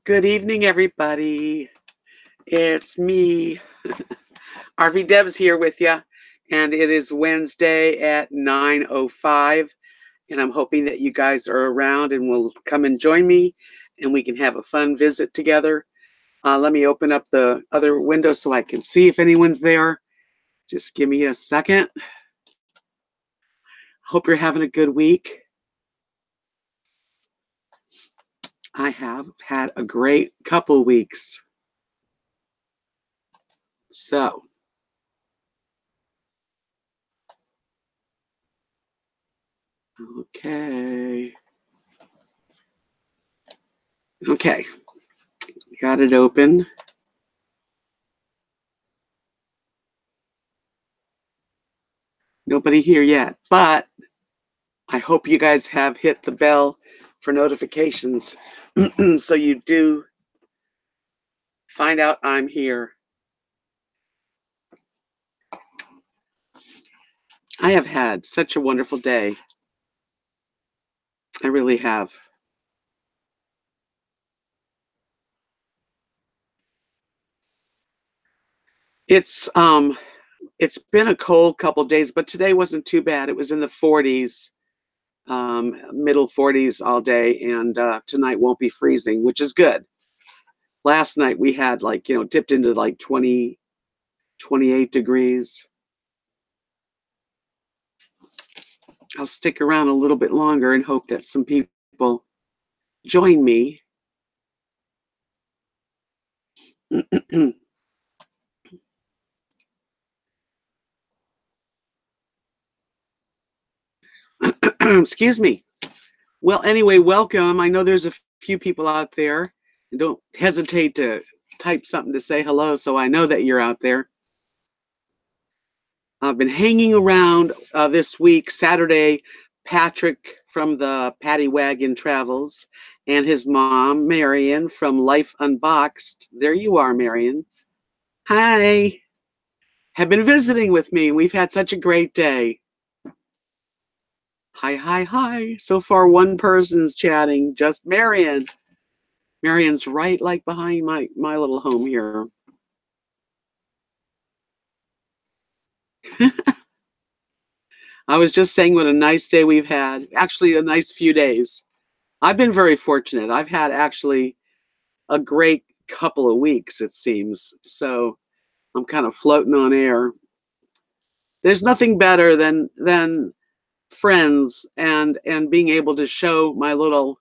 Good evening, everybody. It's me, RVDebs here with you, and it is Wednesday at 9:05, and I'm hoping that you guys are around and will come and join me, and we can have a fun visit together. Let me open up the other window so I can see if anyone's there. Just give me a second. Hope you're having a good week. I have had a great couple weeks. So, okay. Okay, got it open. Nobody here yet, but I hope you guys have hit the bell for notifications so you do find out I'm here. I have had such a wonderful day. I really have. It's been a cold couple days, but today wasn't too bad. It was in the 40s, middle 40s all day, and tonight won't be freezing, which is good. Last night we had dipped into like 20, 28 degrees. I'll stick around a little bit longer and hope that some people join me. Excuse me. Well, anyway, welcome. I know there's a few people out there. And don't hesitate to type something to say hello so I know that you're out there. I've been hanging around this week. Saturday, Patrick from the Paddy Wagon Travels and his mom, Marion, from Life Unboxed. There you are, Marion. Hi. Have been visiting with me. We've had such a great day. Hi, hi, hi. So far, one person's chatting, just Marion. Marion's right like behind my little home here. I was just saying what a nice day we've had. Actually, a nice few days. I've been very fortunate. I've had actually a great couple of weeks, it seems. So I'm kind of floating on air. There's nothing better than friends and being able to show my little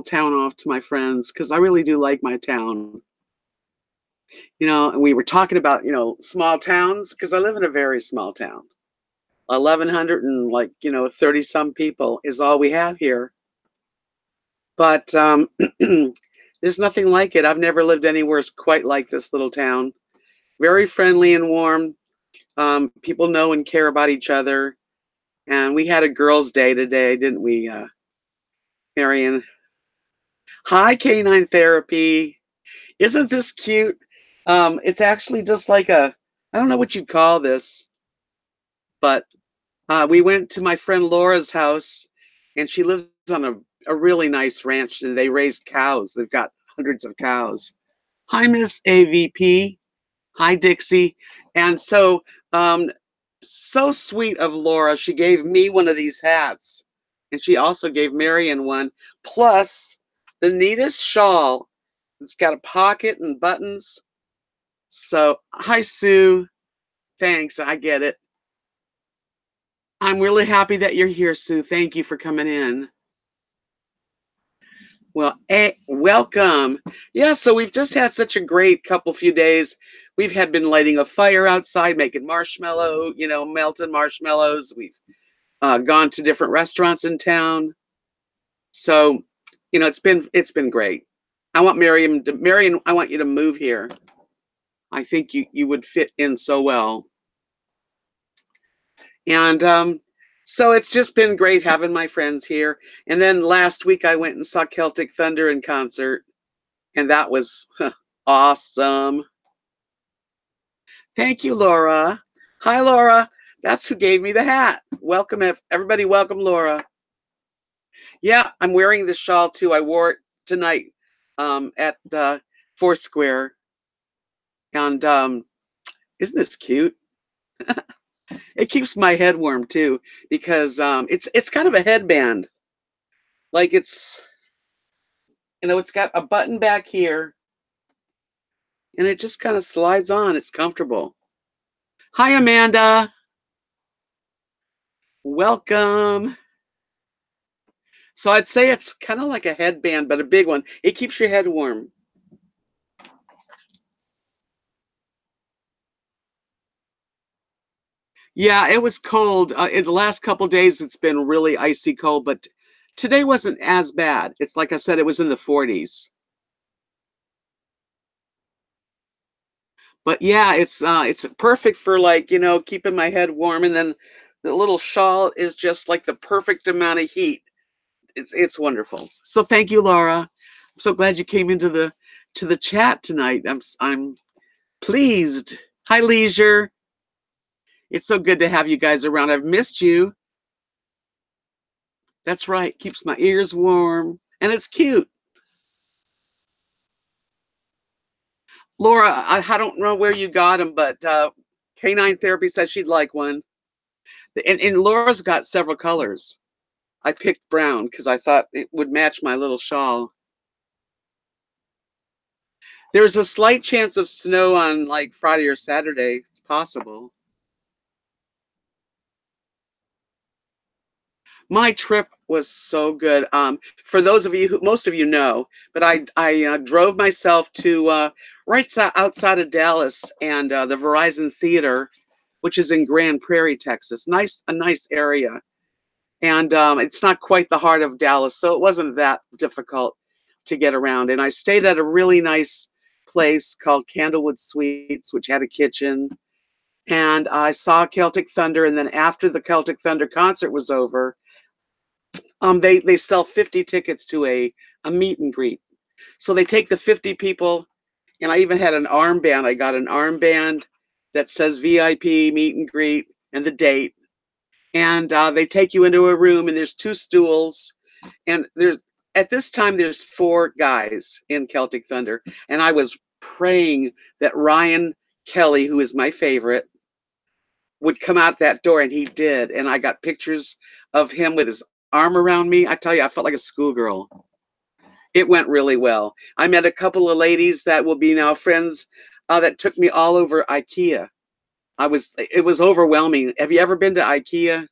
town off to my friends, because I really do like my town. And we were talking about, small towns, because I live in a very small town. 1,100 and 30 some people is all we have here. But there's nothing like it. I've never lived anywhere quite like this little town. Very friendly and warm. People know and care about each other. And we had a girls' day today, didn't we, Marion? Hi, Canine Therapy. Isn't this cute? It's actually just like I don't know what you'd call this, but we went to my friend Laura's house, and she lives on a really nice ranch, and they raise cows. They've got hundreds of cows. Hi, Miss AVP. Hi, Dixie. And so, so sweet of Laura. She gave me one of these hats, and she also gave Marion one, plus the neatest shawl. It's got a pocket and buttons. So, hi, Sue. Thanks. I get it. I'm really happy that you're here, Sue. Thank you for coming in. Well, welcome. Yeah, so we've just had such a great few days. We've been lighting a fire outside, making marshmallow, melting marshmallows. We've gone to different restaurants in town. So, it's been great. I want Marion, I want you to move here. I think you would fit in so well. And so it's just been great having my friends here. And then last week I went and saw Celtic Thunder in concert, and that was awesome. Thank you, Laura. Hi, Laura. That's who gave me the hat. Welcome, everybody. Welcome, Laura. Yeah, I'm wearing this shawl too. I wore it tonight at Foursquare, and isn't this cute? It keeps my head warm too because it's kind of a headband. Like it's got a button back here, and it just kind of slides on. It's comfortable. Hi, Amanda. Welcome. So I'd say it's kind of like a headband, but a big one. It keeps your head warm. Yeah, it was cold. In the last couple days, it's been really icy cold, but today wasn't as bad. It's like I said, it was in the 40s. But yeah, it's perfect for like, keeping my head warm. And then the little shawl is just like the perfect amount of heat. It's wonderful. So thank you, Laura. I'm so glad you came into the chat tonight. I'm pleased. Hi, Leisure. It's so good to have you guys around. I've missed you. That's right. Keeps my ears warm. And it's cute. Laura, I don't know where you got them, but Canine Therapy said she'd like one. And Laura's got several colors. I picked brown because I thought it would match my little shawl. There's a slight chance of snow on like Friday or Saturday. It's possible. My trip was so good. For those of you who most of you know, but I drove myself to outside of Dallas and the Verizon Theater, which is in Grand Prairie, Texas. A nice area, and it's not quite the heart of Dallas, so it wasn't that difficult to get around. And I stayed at a really nice place called Candlewood Suites, which had a kitchen. And I saw Celtic Thunder, and then after the Celtic Thunder concert was over, they sell 50 tickets to a meet and greet. So they take the 50 people, and I even had an armband. I got an armband that says VIP meet and greet and the date. And they take you into a room, and there's two stools, and at this time there's four guys in Celtic Thunder, and I was praying that Ryan Kelly, who is my favorite, would come out that door, and he did. And I got pictures of him with his arm around me. I tell you, I felt like a schoolgirl. It went really well. I met a couple of ladies that will be now friends that took me all over IKEA. It was overwhelming. Have you ever been to IKEA?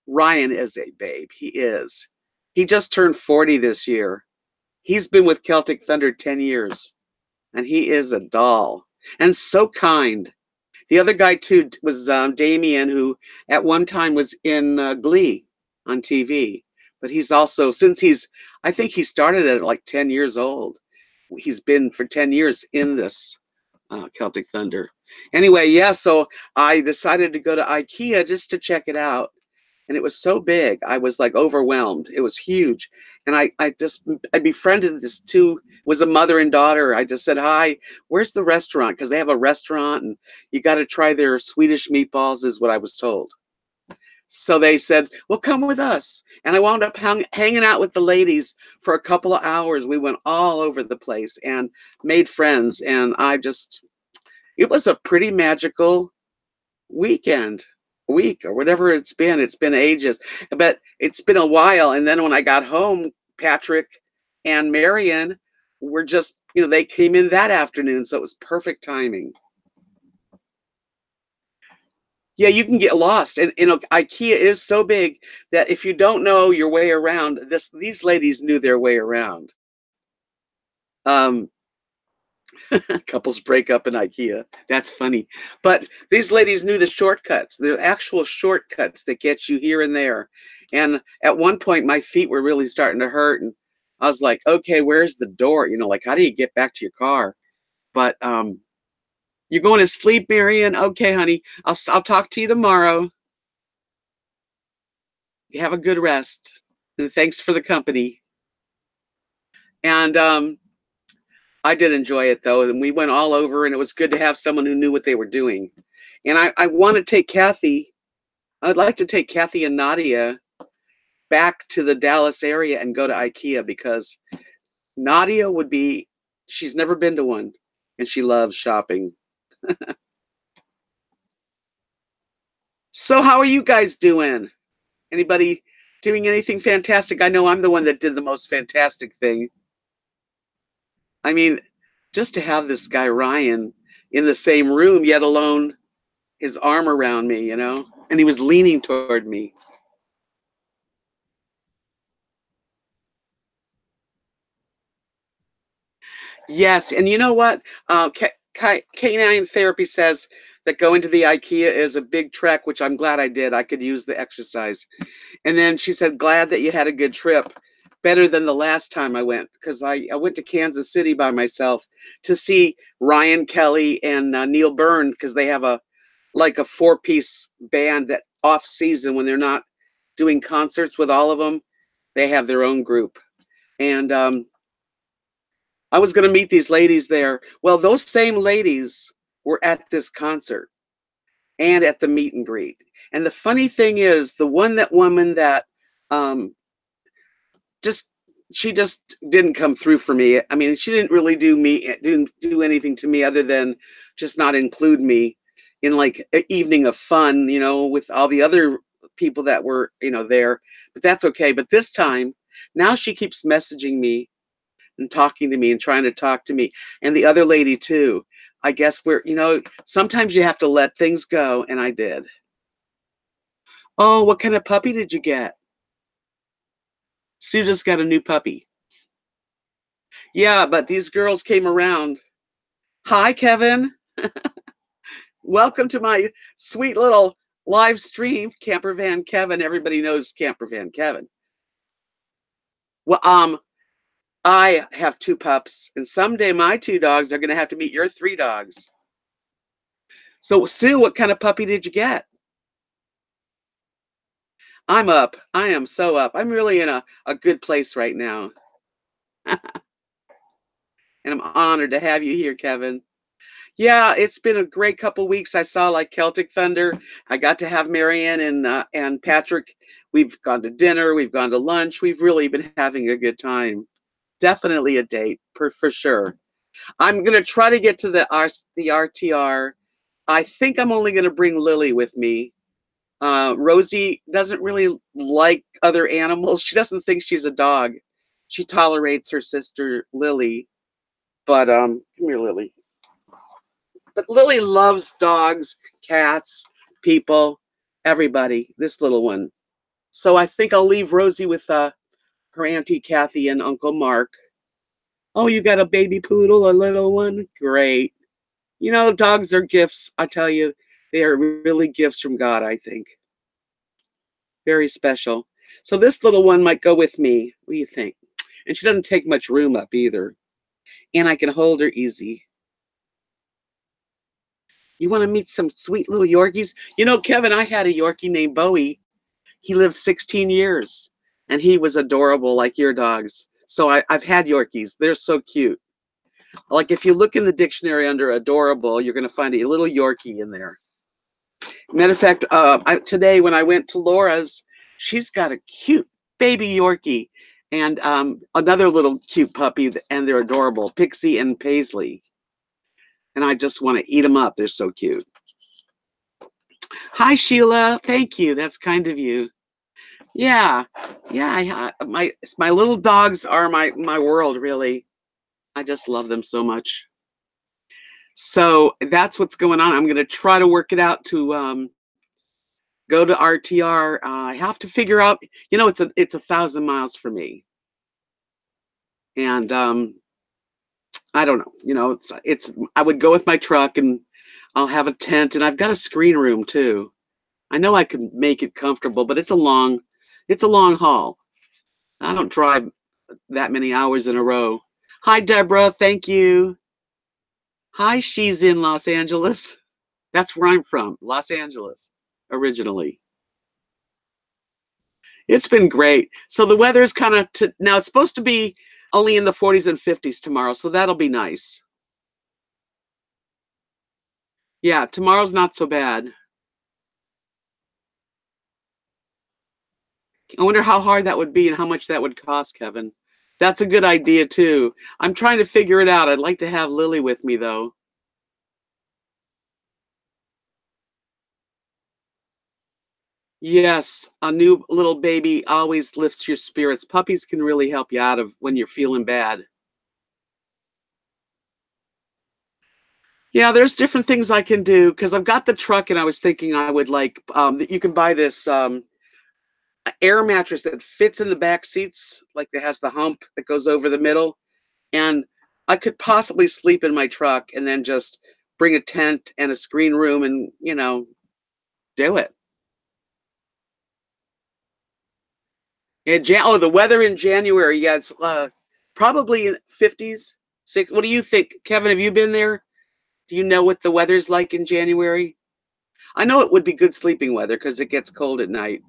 Ryan is a babe. He is. He just turned 40 this year. He's been with Celtic Thunder 10 years, and he is a doll and so kind. The other guy too was Damien, who at one time was in Glee on TV, but he's also I think he started at like 10 years old. He's been for 10 years in this Celtic Thunder. Anyway, yeah, so I decided to go to IKEA just to check it out. And it was so big, I was like overwhelmed. It was huge. And I befriended this two, was a mother and daughter. I just said, hi, where's the restaurant? Because they have a restaurant and you got to try their Swedish meatballs, is what I was told. So they said, well, come with us. And I wound up hanging out with the ladies for a couple of hours. We went all over the place and made friends. And it was a pretty magical week or whatever it's been. It's been ages, but it's been a while. And then when I got home, Patrick and Marion were just, they came in that afternoon. So it was perfect timing. Yeah, you can get lost. And IKEA is so big that if you don't know your way around, these ladies knew their way around. Couples break up in IKEA. That's funny. But these ladies knew the shortcuts, the actual shortcuts that get you here and there. And at one point, my feet were really starting to hurt. And I was like, okay, where's the door? Like, how do you get back to your car? But you're going to sleep, Marion? Okay, honey. I'll talk to you tomorrow. You have a good rest. And thanks for the company. And I did enjoy it, though. And we went all over, and it was good to have someone who knew what they were doing. And I want to take Kathy. I'd like to take Kathy and Nadia back to the Dallas area and go to IKEA because Nadia would be she's never been to one, and she loves shopping. So how are you guys doing? Anybody doing anything fantastic? I know I'm the one that did the most fantastic thing. I mean, just to have this guy Ryan in the same room, yet alone his arm around me, and he was leaning toward me. Yes, and you know what? Canine therapy says that going to the IKEA is a big trek, which I'm glad I did. I could use the exercise. And then she said, glad that you had a good trip. Better than the last time I went, because I went to Kansas City by myself to see Ryan Kelly and Neil Byrne, because they have a four-piece band that off season when they're not doing concerts with all of them, they have their own group. And I was going to meet these ladies there. Well, those same ladies were at this concert and at the meet and greet. And the funny thing is, the woman that um, just she just didn't come through for me. I mean, she didn't really didn't do anything to me other than just not include me in like an evening of fun, with all the other people that were, there. But that's okay. But this time, now she keeps messaging me and talking to me and trying to talk to me. And the other lady too. I guess sometimes you have to let things go, and I did. Oh, what kind of puppy did you get? Sue just got a new puppy. Yeah, but these girls came around. Hi, Kevin. Welcome to my sweet little live stream, Camper Van Kevin. Everybody knows Camper Van Kevin. Well, I have two pups, and someday my two dogs are going to have to meet your three dogs. So, Sue, what kind of puppy did you get? I'm up. I am so up. I'm really in a good place right now. And I'm honored to have you here, Kevin. Yeah, it's been a great couple weeks. I saw like Celtic Thunder. I got to have Marianne and Patrick. We've gone to dinner. We've gone to lunch. We've really been having a good time. Definitely a date for sure. I'm gonna try to get to the RTR. I think I'm only gonna bring Lily with me. Rosie doesn't really like other animals. She doesn't think she's a dog. She tolerates her sister Lily, but come here, Lily. But Lily loves dogs, cats, people, everybody. This little one. So I think I'll leave Rosie with her Auntie Kathy and Uncle Mark. Oh, you got a baby poodle, a little one? Great. Dogs are gifts. I tell you, they are really gifts from God, I think. Very special. So this little one might go with me. What do you think? And she doesn't take much room up either. And I can hold her easy. You want to meet some sweet little Yorkies? Kevin, I had a Yorkie named Bowie. He lived 16 years, and he was adorable like your dogs. So I've had Yorkies. They're so cute. Like if you look in the dictionary under adorable, you're going to find a little Yorkie in there. Matter of fact, today when I went to Laura's, she's got a cute baby Yorkie and another little cute puppy, and they're adorable, Pixie and Paisley. And I just want to eat them up. They're so cute. Hi, Sheila. Thank you. That's kind of you. Yeah, yeah. My little dogs are my world, really. I just love them so much. So that's what's going on. I'm going to try to work it out to go to RTR. I have to figure out. It's 1,000 miles for me, and I don't know. It's. I would go with my truck, and I'll have a tent, and I've got a screen room too. I know I could make it comfortable, but it's a long haul. I don't drive that many hours in a row. Hi, Deborah. Thank you. Hi, she's in Los Angeles. That's where I'm from, Los Angeles, originally. It's been great. So the weather's kind of now it's supposed to be only in the 40s and 50s tomorrow, so that'll be nice. Yeah, tomorrow's not so bad. I wonder how hard that would be and how much that would cost, Kevin. That's a good idea too. I'm trying to figure it out. I'd like to have Lily with me though. Yes, a new little baby always lifts your spirits. Puppies can really help you out of when you're feeling bad. Yeah, there's different things I can do because I've got the truck and I was thinking I would like that you can buy this air mattress that fits in the back seats, like it has the hump that goes over the middle. And I could possibly sleep in my truck and then just bring a tent and a screen room and, do it. Oh, the weather in January, yeah, it's probably in 50s. Six. What do you think, Kevin? Have you been there? Do you know what the weather's like in January? I know it would be good sleeping weather because it gets cold at night.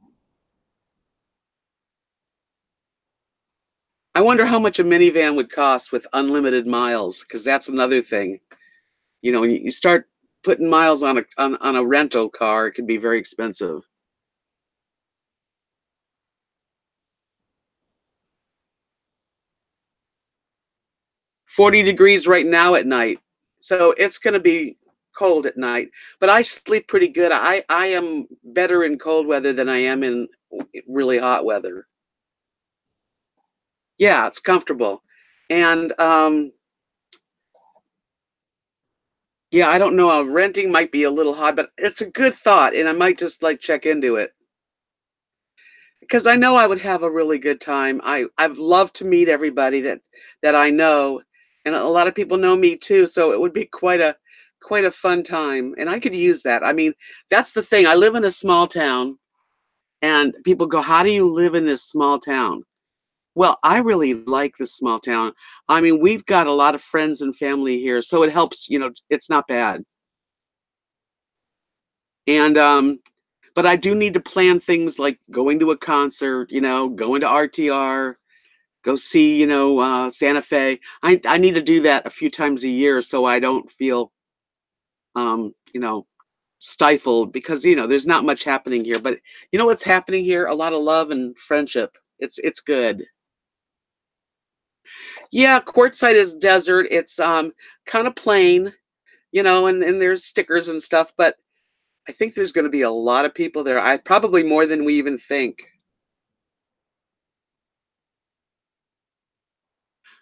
I wonder how much a minivan would cost with unlimited miles, because that's another thing. When you start putting miles on a rental car, it can be very expensive. 40 degrees right now at night. So it's going to be cold at night, but I sleep pretty good. I am better in cold weather than I am in really hot weather. Yeah, it's comfortable. And yeah, I don't know. Renting might be a little high, but it's a good thought, and I might just like check into it because I know I would have a really good time. I've loved to meet everybody that I know, and a lot of people know me too. So it would be quite a fun time, and I could use that. I mean, that's the thing. I live in a small town, and people go, "How do you live in this small town?" Well, I really like this small town. I mean, we've got a lot of friends and family here, so it helps. It's not bad. And but I do need to plan things like going to a concert, going to RTR, go see, Santa Fe. I need to do that a few times a year so I don't feel, um, you know, stifled because, there's not much happening here. But you know what's happening here? A lot of love and friendship. It's good. Yeah, Quartzsite is desert. It's kind of plain, and there's stickers and stuff, but I think there's going to be a lot of people there. I probably more than we even think.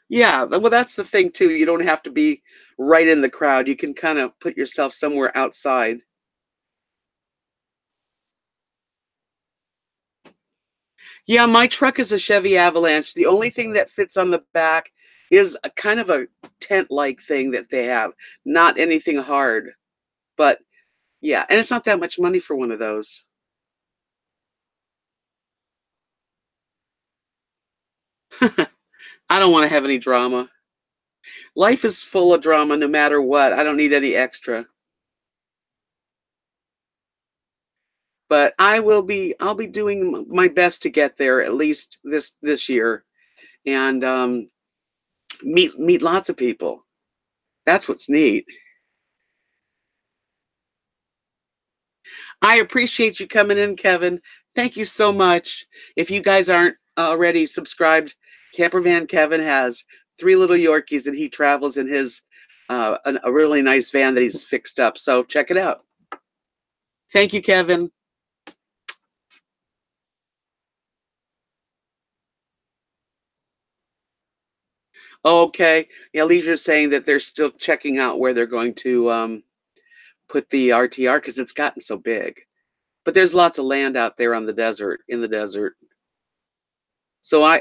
Yeah, well, that's the thing too. You don't have to be right in the crowd. You can kind of put yourself somewhere outside. Yeah, my truck is a Chevy Avalanche. The only thing that fits on the back is a kind of a tent-like thing that they have, not anything hard. But yeah, and it's not that much money for one of those. I don't want to have any drama. Life is full of drama no matter what. I don't need any extra. But I'll be doing my best to get there at least this year and meet lots of people. That's what's neat. I appreciate you coming in, Kevin. Thank you so much. If you guys aren't already subscribed, Campervan Kevin has three little Yorkies and he travels in his a really nice van that he's fixed up. So check it out. Thank you, Kevin. Okay. Yeah, Leisure's saying that they're still checking out where they're going to put the RTR because it's gotten so big. But there's lots of land out there on the desert, in the desert. So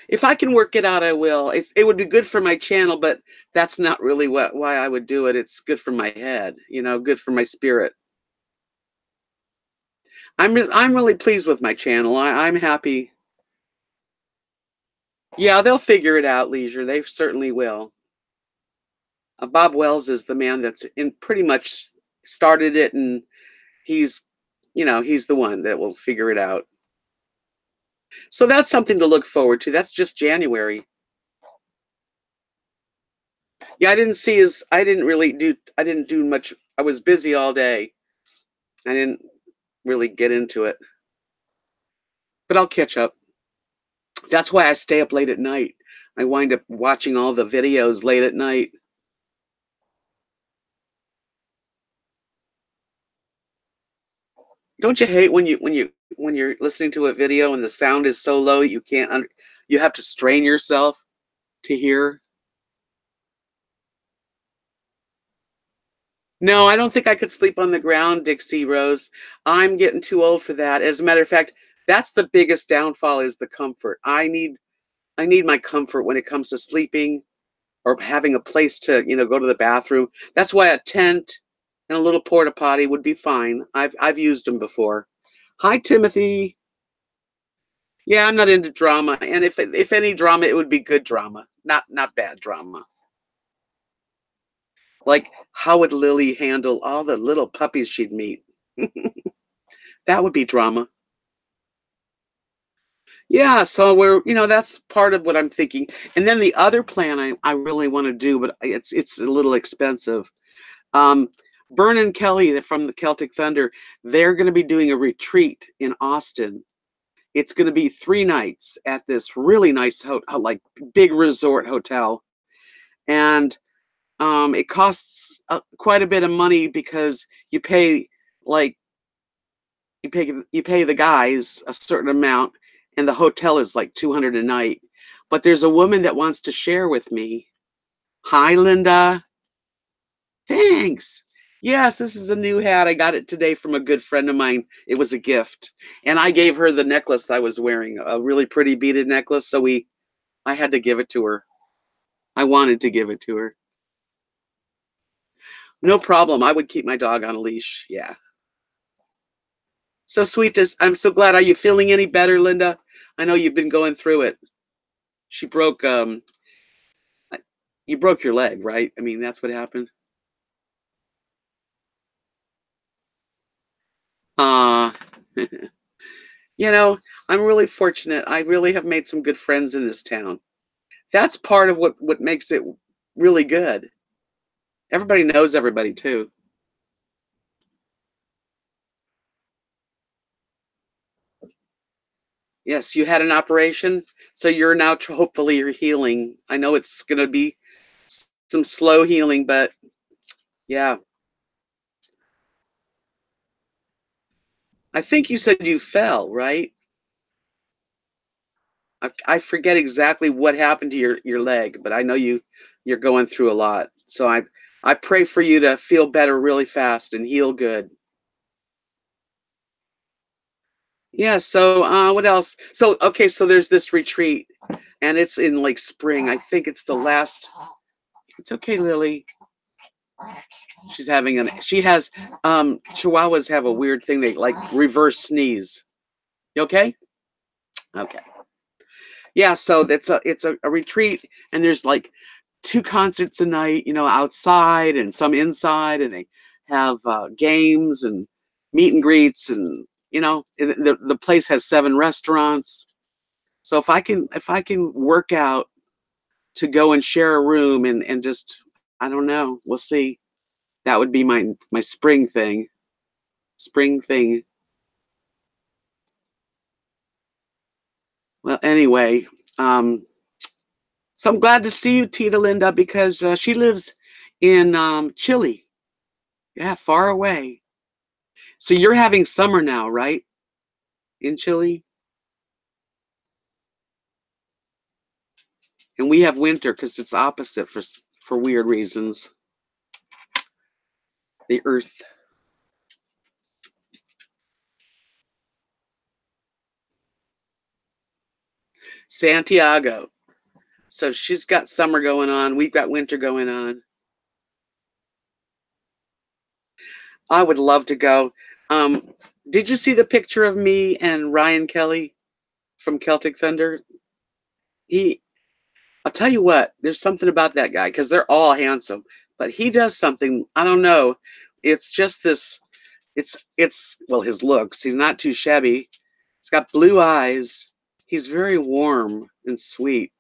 if I can work it out, I will. It would be good for my channel, but that's not really why I would do it. It's good for my head, good for my spirit. I'm really pleased with my channel. I'm happy. Yeah, they'll figure it out, Leisure. They certainly will. Bob Wells is the man that's in pretty much started it, and he's, he's the one that will figure it out. So that's something to look forward to. That's just January. Yeah, I didn't do much. I was busy all day. I didn't really get into it. but I'll catch up. That's why I stay up late at night. I wind up watching all the videos late at night. Don't you hate when you're listening to a video and the sound is so low you can't you have to strain yourself to hear? No, I don't think I could sleep on the ground, Dixie Rose. I'm getting too old for that. As a matter of fact, that's the biggest downfall is the comfort. I need my comfort when it comes to sleeping or having a place to, go to the bathroom. That's why a tent and a little porta potty would be fine. I've used them before. Hi, Timothy. Yeah, I'm not into drama, and if any drama, it would be good drama, not bad drama. Like, how would Lily handle all the little puppies she'd meet? That would be drama. Yeah, so that's part of what I'm thinking. And then the other plan I really want to do, but it's a little expensive. Um, Bern and Kelly from the Celtic Thunder, they're going to be doing a retreat in Austin. It's going to be 3 nights at this really nice hotel, like big resort hotel, and it costs quite a bit of money because like you pay the guys a certain amount, and the hotel is like 200 a night. But there's a woman that wants to share with me. Hi, Linda. Thanks. Yes, this is a new hat. I got it today from a good friend of mine. It was a gift, and I gave her the necklace I was wearing, a really pretty beaded necklace. So I had to give it to her. I wanted to give it to her. No problem. I would keep my dog on a leash. Yeah. So sweet. I'm so glad. Are you feeling any better, Linda? I know you've been going through it. She broke. You broke your leg, right? I mean, that's what happened. Uh you know, I'm really fortunate. I really have made some good friends in this town. That's part of what makes it really good. Everybody knows everybody too. Yes, you had an operation, so you're now hopefully you're healing. I know it's going to be some slow healing, but yeah. I think you said you fell, right? I forget exactly what happened to your leg, but I know you're going through a lot. So I pray for you to feel better really fast and heal good. Yeah, so what else? So okay, so there's this retreat and it's in like spring. I think it's the last. It's okay, Lily. She has chihuahuas have a weird thing, they like reverse sneeze. You okay? Okay. Yeah, so it's a retreat, and there's like 2 concerts a night, outside and some inside, and they have games and meet and greets, and the place has 7 restaurants. So if I can work out to go and share a room and just I don't know, we'll see. That would be my spring thing. Spring thing. Well, anyway, um, so I'm glad to see you, Tita Linda, because she lives in Chile. Yeah, far away. So you're having summer now, right? In Chile, and we have winter because it's opposite for weird reasons. The Earth, Santiago. So she's got summer going on. We've got winter going on. I would love to go. Um, did you see the picture of me and Ryan Kelly from Celtic Thunder? He, I'll tell you what, there's something about that guy because they're all handsome, but he does something, I don't know. It's just this, well, his looks. He's not too shabby. He's got blue eyes. He's very warm and sweet.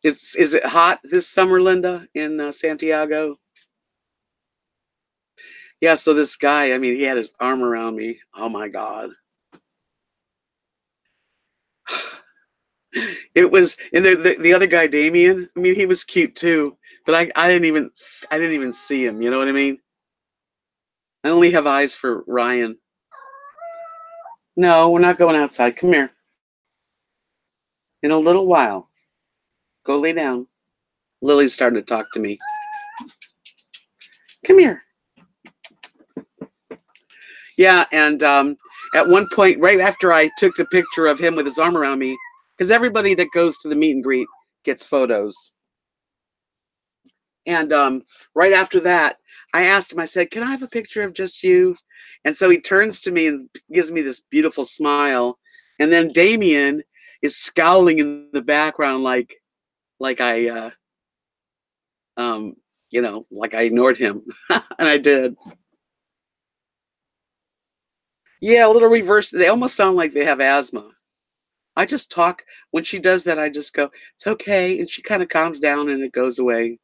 Is it hot this summer, Linda, in Santiago? Yeah, so this guy, I mean, he had his arm around me. Oh my God. It was, and the other guy, Damien, I mean, he was cute too, but I didn't even see him, you know what I mean? I only have eyes for Ryan. No, we're not going outside. Come here. In a little while. Go lay down. Lily's starting to talk to me. Come here. Yeah, and at one point, right after I took the picture of him with his arm around me, because everybody that goes to the meet and greet gets photos. And right after that, I asked him, I said, "Can I have a picture of just you?" And so he turns to me and gives me this beautiful smile. And then Damien is scowling in the background like I um, like I ignored him. And I did. Yeah, a little reverse. They almost sound like they have asthma. I just talk when she does that. I just go, "It's okay," and she kind of calms down and it goes away.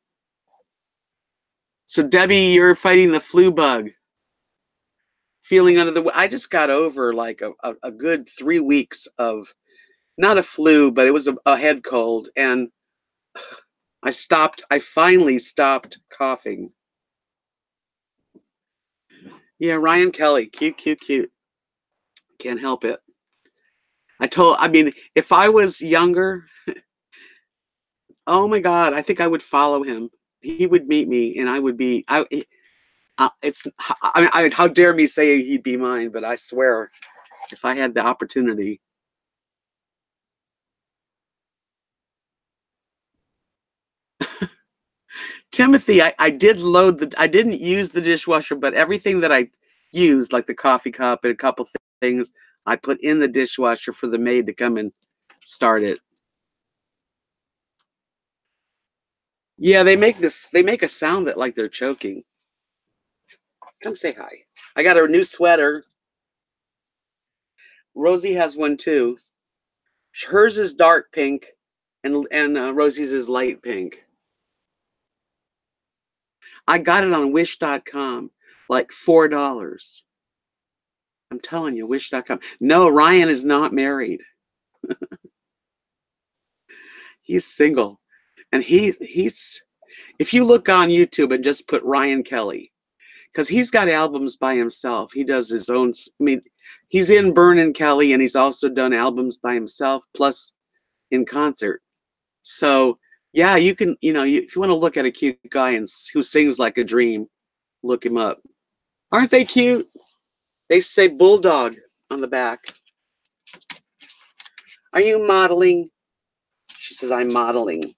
So Debbie, you're fighting the flu bug, feeling under the. I just got over like a good 3 weeks of not a flu, but it was a head cold, and I stopped. I finally stopped coughing. Yeah, Ryan Kelly, cute, cute, cute. Can't help it. I mean, if I was younger, oh my God, I think I would follow him. He would meet me, and I would be. It's. How dare me say he'd be mine? But I swear, if I had the opportunity. Timothy, I did load I didn't use the dishwasher, but everything that I used, like the coffee cup and a couple things, I put in the dishwasher for the maid to come and start it. Yeah, they make a sound that like they're choking. Come say hi. I got a new sweater. Rosie has one too. Hers is dark pink, and Rosie's is light pink. I got it on Wish.com, like $4. I'm telling you, Wish.com. No, Ryan is not married. He's single, and he's if you look on YouTube and just put Ryan Kelly, because he's got albums by himself. He does his own. I mean, he's in Burnin' Kelly, and he's also done albums by himself, plus in concert. So yeah, you can if you want to look at a cute guy and who sings like a dream, look him up. Aren't they cute? They say bulldog on the back. Are you modeling? She says, I'm modeling.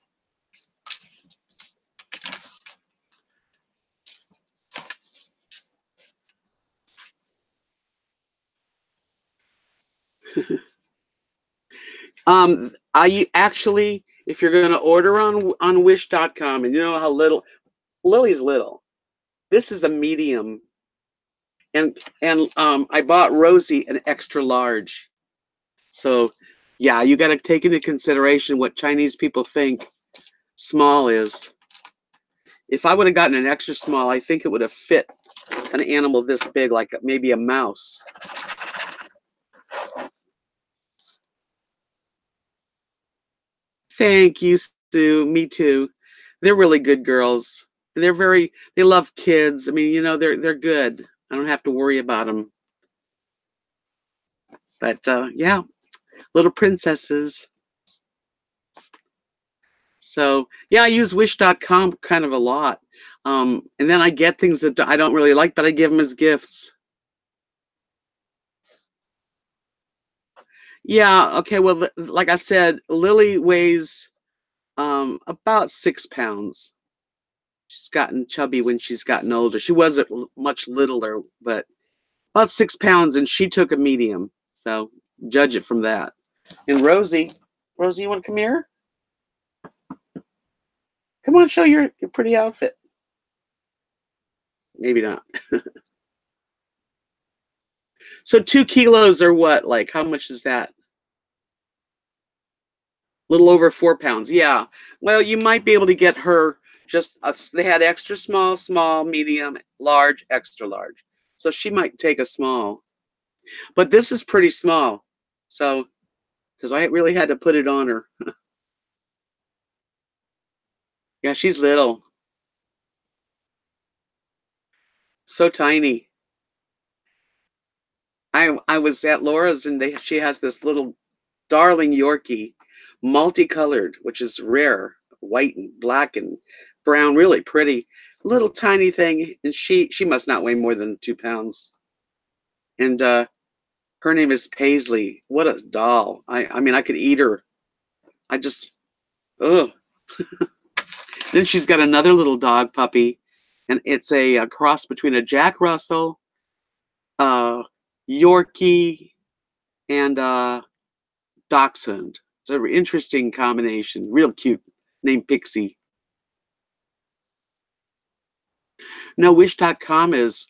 I actually, if you're going to order on Wish.com, and you know how little Lily's little, this is a medium, and I bought Rosie an extra large. So, yeah, you got to take into consideration what Chinese people think small is. If I would have gotten an extra small, I think it would have fit an animal this big, like maybe a mouse. Thank you, Sue. Me too. They're really good girls. They love kids. I mean, they're good. I don't have to worry about them. But yeah, little princesses. So yeah, I use Wish.com kind of a lot. And then I get things that I don't really like, but I give them as gifts. Yeah, okay. Well, like I said, Lily weighs about 6 pounds. She's gotten chubby when she's gotten older. She wasn't much littler, but about 6 pounds, and she took a medium. So judge it from that. And Rosie, you want to come here? Come on, show your pretty outfit. Maybe not. So 2 kilos or what? Like, how much is that? Little over 4 pounds. Yeah. Well, you might be able to get her just, they had extra small, small, medium, large, extra large. So she might take a small. But this is pretty small. So, because I really had to put it on her. Yeah, she's little. So tiny. I was at Laura's and she has this little darling Yorkie, multicolored, which is rare, white and black and brown, really pretty. Little tiny thing, and she must not weigh more than 2 pounds. And her name is Paisley. What a doll! I mean, I could eat her. I just ugh. Then she's got another little dog puppy, and it's a cross between a Jack Russell, uh, Yorkie, and Dachshund. It's an interesting combination. Real cute. Named Pixie. No, Wish.com is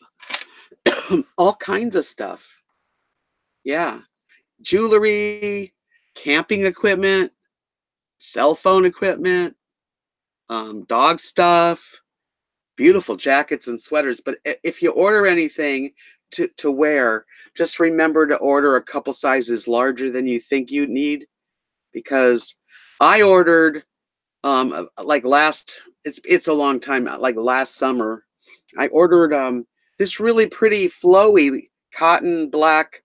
all kinds of stuff. Yeah. Jewelry, camping equipment, cell phone equipment, dog stuff, beautiful jackets and sweaters. But if you order anything to wear, just remember to order a couple sizes larger than you think you need, because I ordered like it's a long time, like last summer, I ordered this really pretty flowy cotton black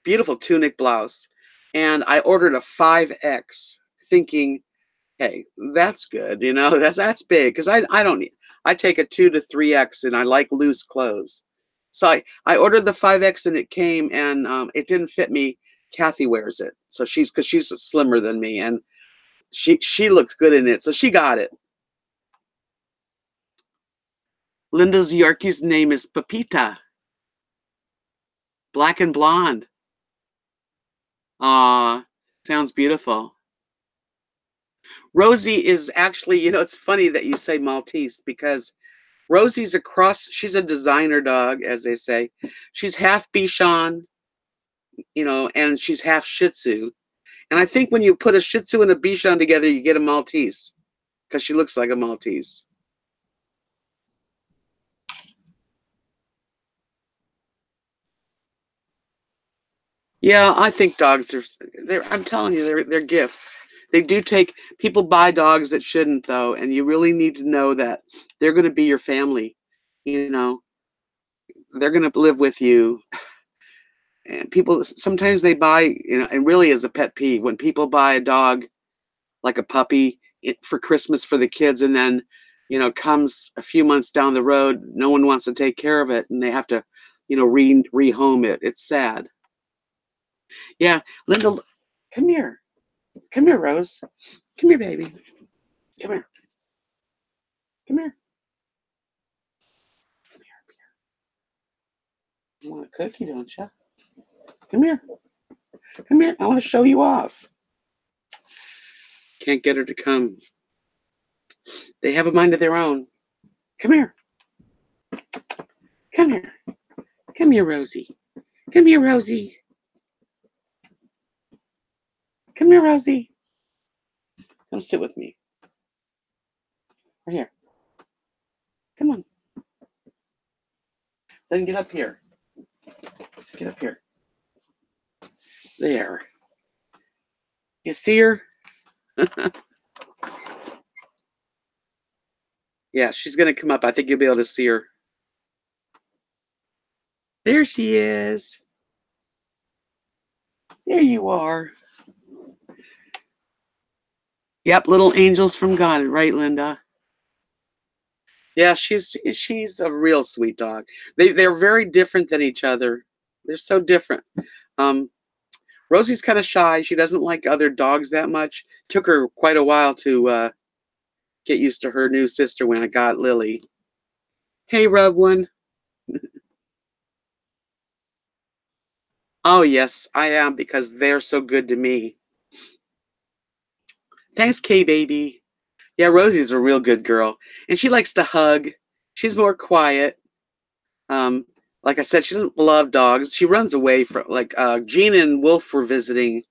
beautiful tunic blouse, and I ordered a 5X, thinking, hey, that's good, that's big, because I don't need, I take a 2 to 3X and I like loose clothes. So I ordered the 5X and it came, and it didn't fit me. Kathy wears it, so because she's slimmer than me, and she looked good in it, so she got it. Linda's Yorkie's name is Pepita, black and blonde. Aw, sounds beautiful. Rosie is actually, it's funny that you say Maltese, because Rosie's a cross, she's a designer dog, as they say. She's half Bichon, and she's half Shih Tzu. And I think when you put a Shih Tzu and a Bichon together, you get a Maltese, because she looks like a Maltese. Yeah, I think dogs they're I'm telling you, they're gifts. They do take People buy dogs that shouldn't, though, and you really need to know that they're going to be your family. You know, they're going to live with you. And people sometimes they buy, and really is a pet peeve when people buy a dog like a puppy for Christmas for the kids, and then, comes a few months down the road, no one wants to take care of it, and they have to, rehome it. It's sad. Yeah, Linda, come here. Come here, Rose. Come here, baby. Come here. Come here. You want a cookie, don't you? Come here. Come here. I want to show you off. Can't get her to come. They have a mind of their own. Come here. Come here. Come here, Rosie. Come here, Rosie. Come here, Rosie. Come sit with me. Right here. Come on. Then get up here. Get up here. There. You see her? Yeah, she's going to come up. I think you'll be able to see her. There she is. There you are. Yep, little angels from God, right, Linda? Yeah, she's a real sweet dog. They're very different than each other. They're so different. Um, Rosie's kind of shy. She doesn't like other dogs that much. Took her quite a while to get used to her new sister when I got Lily. Hey, Rub One. Oh yes, I am, because they're so good to me. Thanks, K baby. Yeah, Rosie's a real good girl, and she likes to hug. She's more quiet. Um, like I said, she doesn't love dogs. She runs away from, like, Gene and Wolf were visiting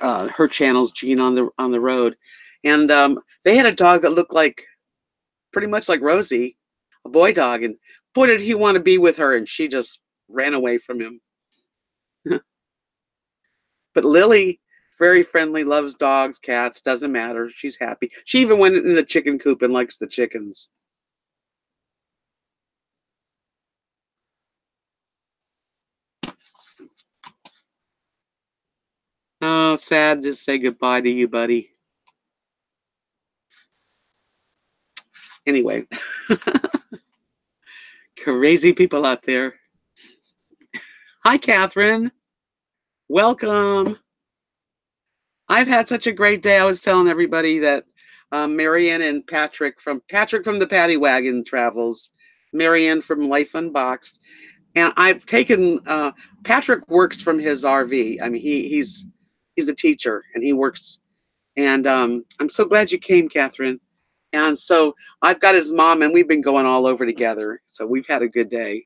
her channel's Gene on the Road, and they had a dog that looked like pretty much like Rosie, a boy dog, and boy did he want to be with her, and she just ran away from him. But Lily, very friendly, loves dogs, cats, doesn't matter. She's happy. She even went in the chicken coop and likes the chickens. Oh, sad to say goodbye to you, buddy. Anyway, crazy people out there. Hi, Catherine. Welcome. I've had such a great day. I was telling everybody that Marianne and Patrick from the Paddy Wagon Travels, Marianne from Life Unboxed, and I've taken Patrick works from his RV. I mean, he's a teacher and he works. And I'm so glad you came, Catherine. And so I've got his mom, and we've been going all over together. So we've had a good day.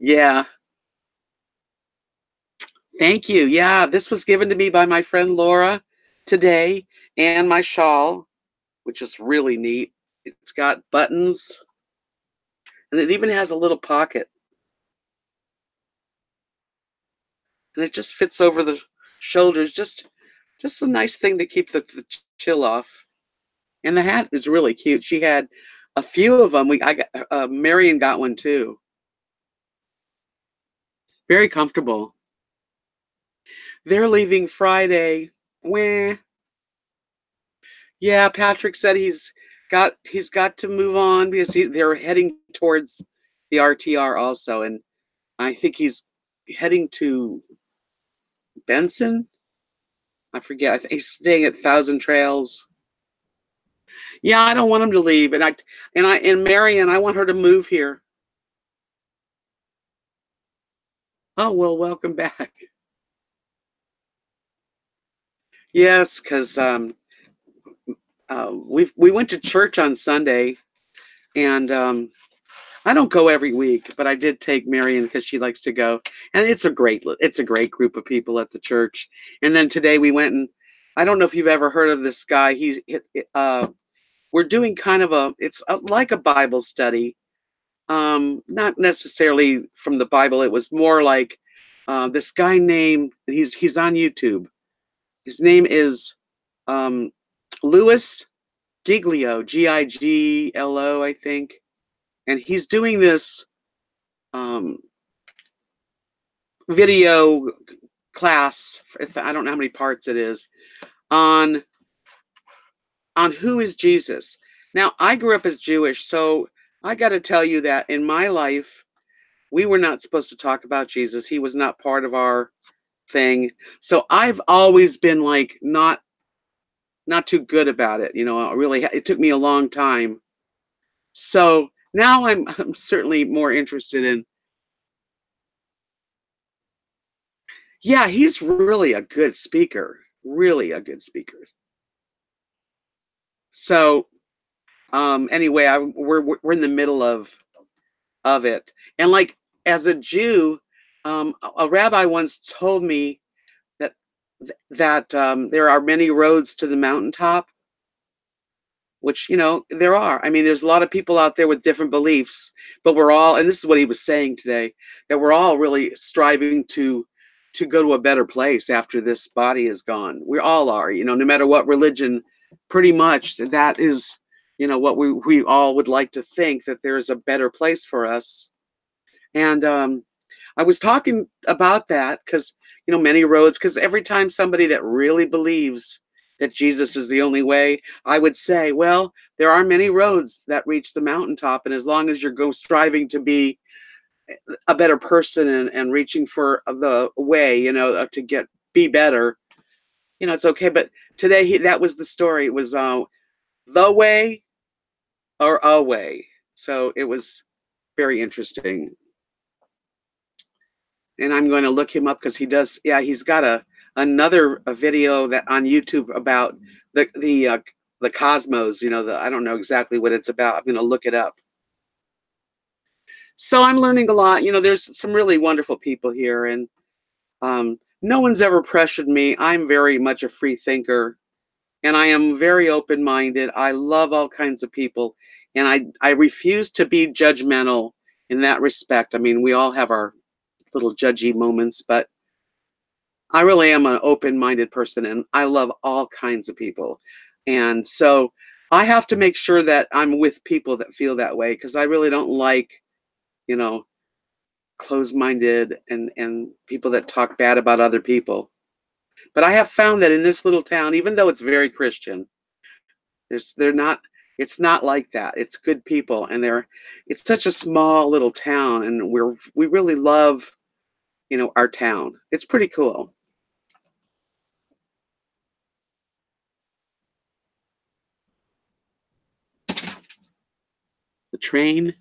Yeah, thank you. Yeah, this was given to me by my friend Laura today, and my shawl, which is really neat. It's got buttons, and it even has a little pocket, and it just fits over the shoulders. Just a nice thing to keep the chill off. And the hat is really cute. She had a few of them. I got Marion got one too. Very comfortable. They're leaving Friday. Wah. Yeah, Patrick said he's got to move on because they're heading towards the RTR also, and I think he's heading to Benson. I forget. I think he's staying at Thousand Trails. Yeah, I don't want him to leave, and Marion, I want her to move here. Oh well, welcome back. Yes, because we went to church on Sunday, and I don't go every week, but I did take Marion because she likes to go, and it's a great group of people at the church. And then today we went and I don't know if you've ever heard of this guy. We're doing kind of like a Bible study, not necessarily from the Bible. It was more like this guy named he's on YouTube. His name is um, Louis Giglio, Giglo, I think, and he's doing this um, video class. I don't know how many parts it is on who is Jesus. Now, I grew up as Jewish, so I got to tell you that in my life, we were not supposed to talk about Jesus. He was not part of our thing. So I've always been like not too good about it. Really, it took me a long time. So now I'm certainly more interested in. Yeah, he's really a good speaker. Really a good speaker. So anyway, we're in the middle of it, and like as a Jew, a rabbi once told me that there are many roads to the mountaintop, which there are. I mean, there's a lot of people out there with different beliefs, but we're all, and this is what he was saying today, that we're all really striving to go to a better place after this body is gone. We all are, no matter what religion. Pretty much that is what we all would like to think, that there is a better place for us. And I was talking about that because, many roads, because every time somebody that really believes that Jesus is the only way, I would say, well, there are many roads that reach the mountaintop. And as long as you're striving to be a better person, and reaching for the way, to be better, it's okay. But today, that was the story. It was the way or a way. So it was very interesting. And I'm going to look him up because he does. Yeah, he's got another video that on YouTube about the cosmos. I don't know exactly what it's about. I'm going to look it up. So I'm learning a lot. There's some really wonderful people here, and no one's ever pressured me. I'm very much a free thinker, and I am very open-minded. I love all kinds of people, and I refuse to be judgmental in that respect. I mean, we all have our little judgy moments, but I really am an open-minded person, and I love all kinds of people. And so I have to make sure that I'm with people that feel that way because I really don't like, you know, closed-minded and people that talk bad about other people. But I have found that in this little town, even though it's very Christian, they're not it's not like that. It's good people, and it's such a small little town, and we really love, our town. It's pretty cool. The train.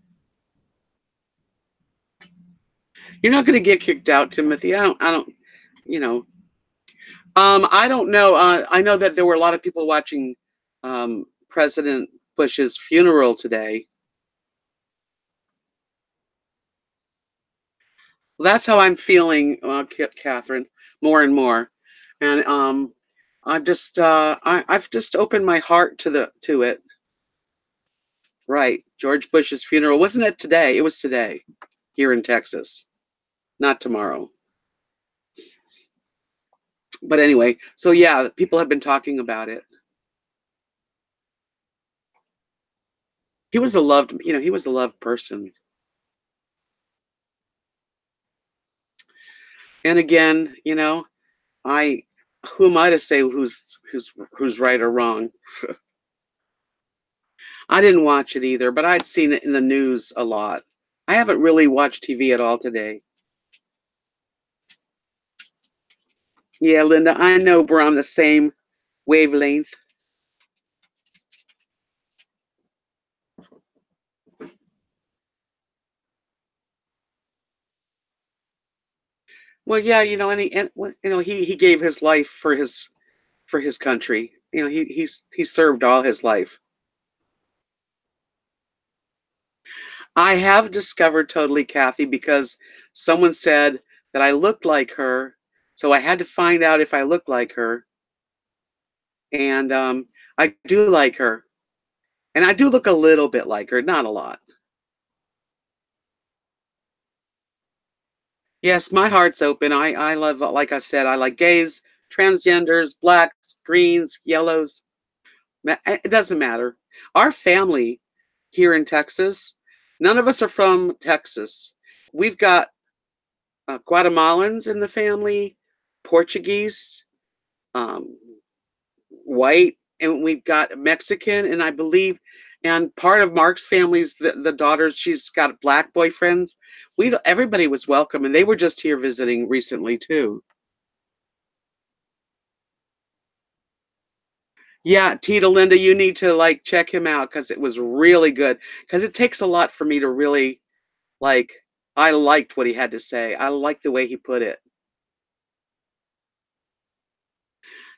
You're not going to get kicked out, Timothy. I don't, you know. I don't know. I know that there were a lot of people watching President Bush's funeral today. Well, that's how I'm feeling, Catherine, more and more. And I've just opened my heart to it. Right, George Bush's funeral, wasn't it today? It was today, here in Texas, not tomorrow. But anyway, so yeah, people have been talking about it. He was a loved person. And again, I who am I to say who's right or wrong? I didn't watch it either, but I'd seen it in the news a lot. I haven't really watched TV at all today. Yeah, Linda, I know we're on the same wavelength. Well, yeah, he gave his life for his country. He served all his life. I have discovered totally Kathy because someone said that I looked like her, so I had to find out if I looked like her, and I do like her, and I do look a little bit like her, not a lot. Yes, my heart's open. I love, like I said, I like gays, transgenders, blacks, greens, yellows. It doesn't matter. Our family here in Texas, none of us are from Texas. We've got Guatemalans in the family, Portuguese, um, white, and we've got Mexican, and I believe, and part of Mark's family's the daughters. She's got black boyfriends. Everybody was welcome, and they were just here visiting recently too. Yeah, Tita Linda, you need to like check him out because it was really good. Because it takes a lot for me to really like. I liked what he had to say. I liked the way he put it.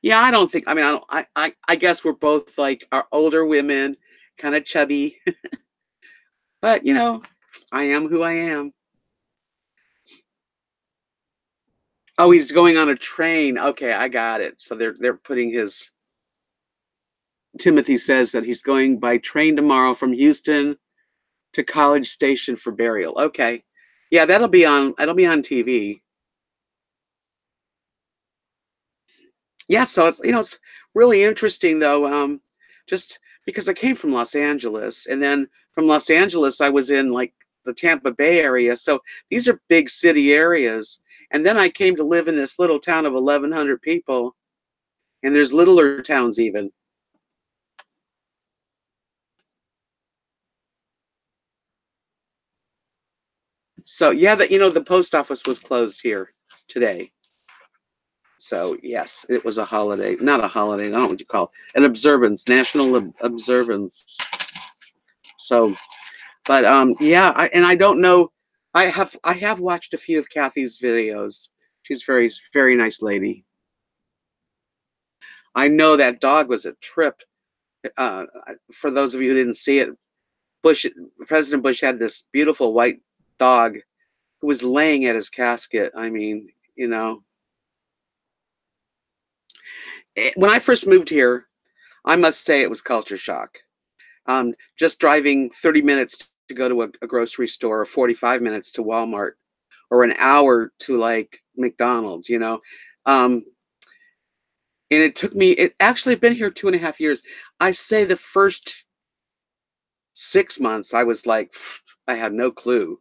Yeah, I don't think. I mean, I don't. I guess we're both like our older women, kind of chubby, but I am who I am. Oh, he's going on a train. Okay, I got it. So they're putting his. Timothy says that he's going by train tomorrow from Houston to College Station for burial. Okay, yeah, that'll be on. That'll be on TV. Yeah, so it's really interesting though. Just because I came from Los Angeles, and then from Los Angeles I was in like the Tampa Bay area. So these are big city areas. And then I came to live in this little town of 1,100 people, and there's littler towns even. So yeah, the post office was closed here today. So yes, it was a holiday, not a holiday. I don't know what you call it, an observance, national observance. So but yeah, and I don't know. I have watched a few of Kathy's videos. She's very nice lady. I know that dog was a trip. For those of you who didn't see it, Bush President Bush had this beautiful white dog who was laying at his casket. I mean, you know, when I first moved here, I must say it was culture shock. Just driving 30 minutes to go to a grocery store, or 45 minutes to Walmart, or an hour to like McDonald's, you know. Um, and it took me, it actually been here 2.5 years. I say the first 6 months, I was like, I had no clue.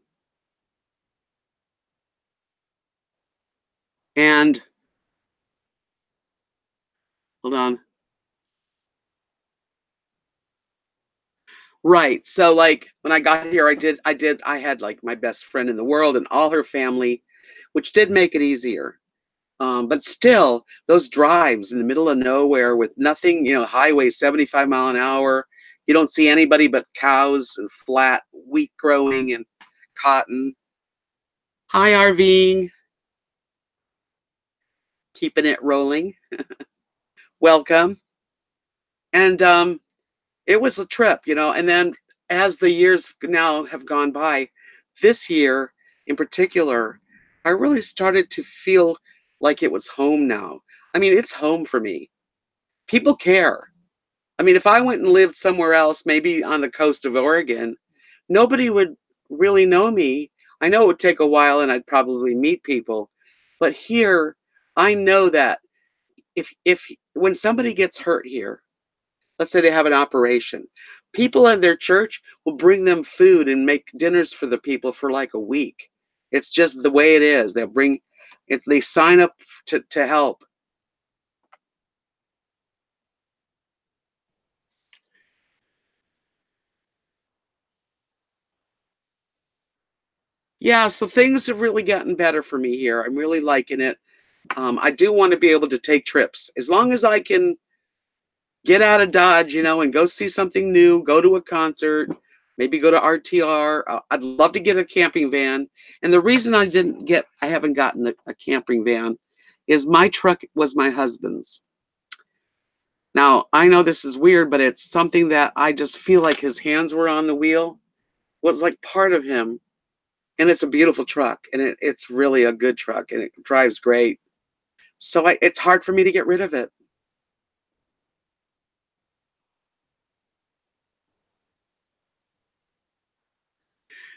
And hold on. Right. So like when I got here, I had like my best friend in the world and all her family, which did make it easier. But still, those drives in the middle of nowhere with nothing, you know, highway 75 mile an hour, you don't see anybody but cows and flat wheat growing and cotton. Hi, RVing, keeping it rolling. Welcome. And it was a trip, you know. And then as the years now have gone by, this year in particular, I really started to feel like it was home now. I mean, it's home for me. People care. I mean, if I went and lived somewhere else, maybe on the coast of Oregon, nobody would really know me. I know it would take a while and I'd probably meet people, but here I know that if when somebody gets hurt here, let's say they have an operation, people in their church will bring them food and make dinners for the people for like a week. It's just the way it is. They'll bring if they sign up to help. Yeah, so things have really gotten better for me here. I'm really liking it. I do want to be able to take trips as long as I can get out of Dodge, you know, and go see something new, go to a concert, maybe go to RTR. I'd love to get a camping van. And the reason I haven't gotten a camping van is my truck was my husband's. Now, I know this is weird, but it's something that I just feel like his hands were on the wheel, was like part of him. And it's a beautiful truck, and it's really a good truck, and it drives great. So it's hard for me to get rid of it.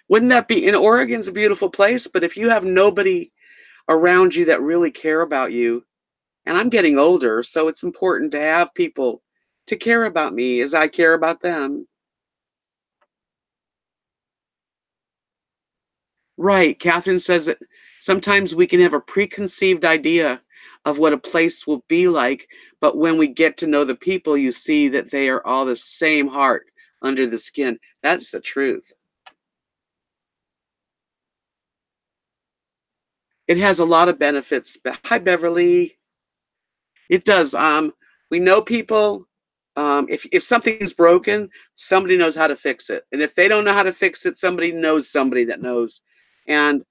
Wouldn't that be? And Oregon's a beautiful place, but if you have nobody around you that really care about you, and I'm getting older, so it's important to have people to care about me as I care about them. Right. Catherine says that sometimes we can have a preconceived idea of what a place will be like, but when we get to know the people, you see that they are all the same heart under the skin. That's the truth. It has a lot of benefits. Hi, Beverly. It does. We know people. If something's broken, somebody knows how to fix it, and if they don't know how to fix it, somebody knows somebody that knows. And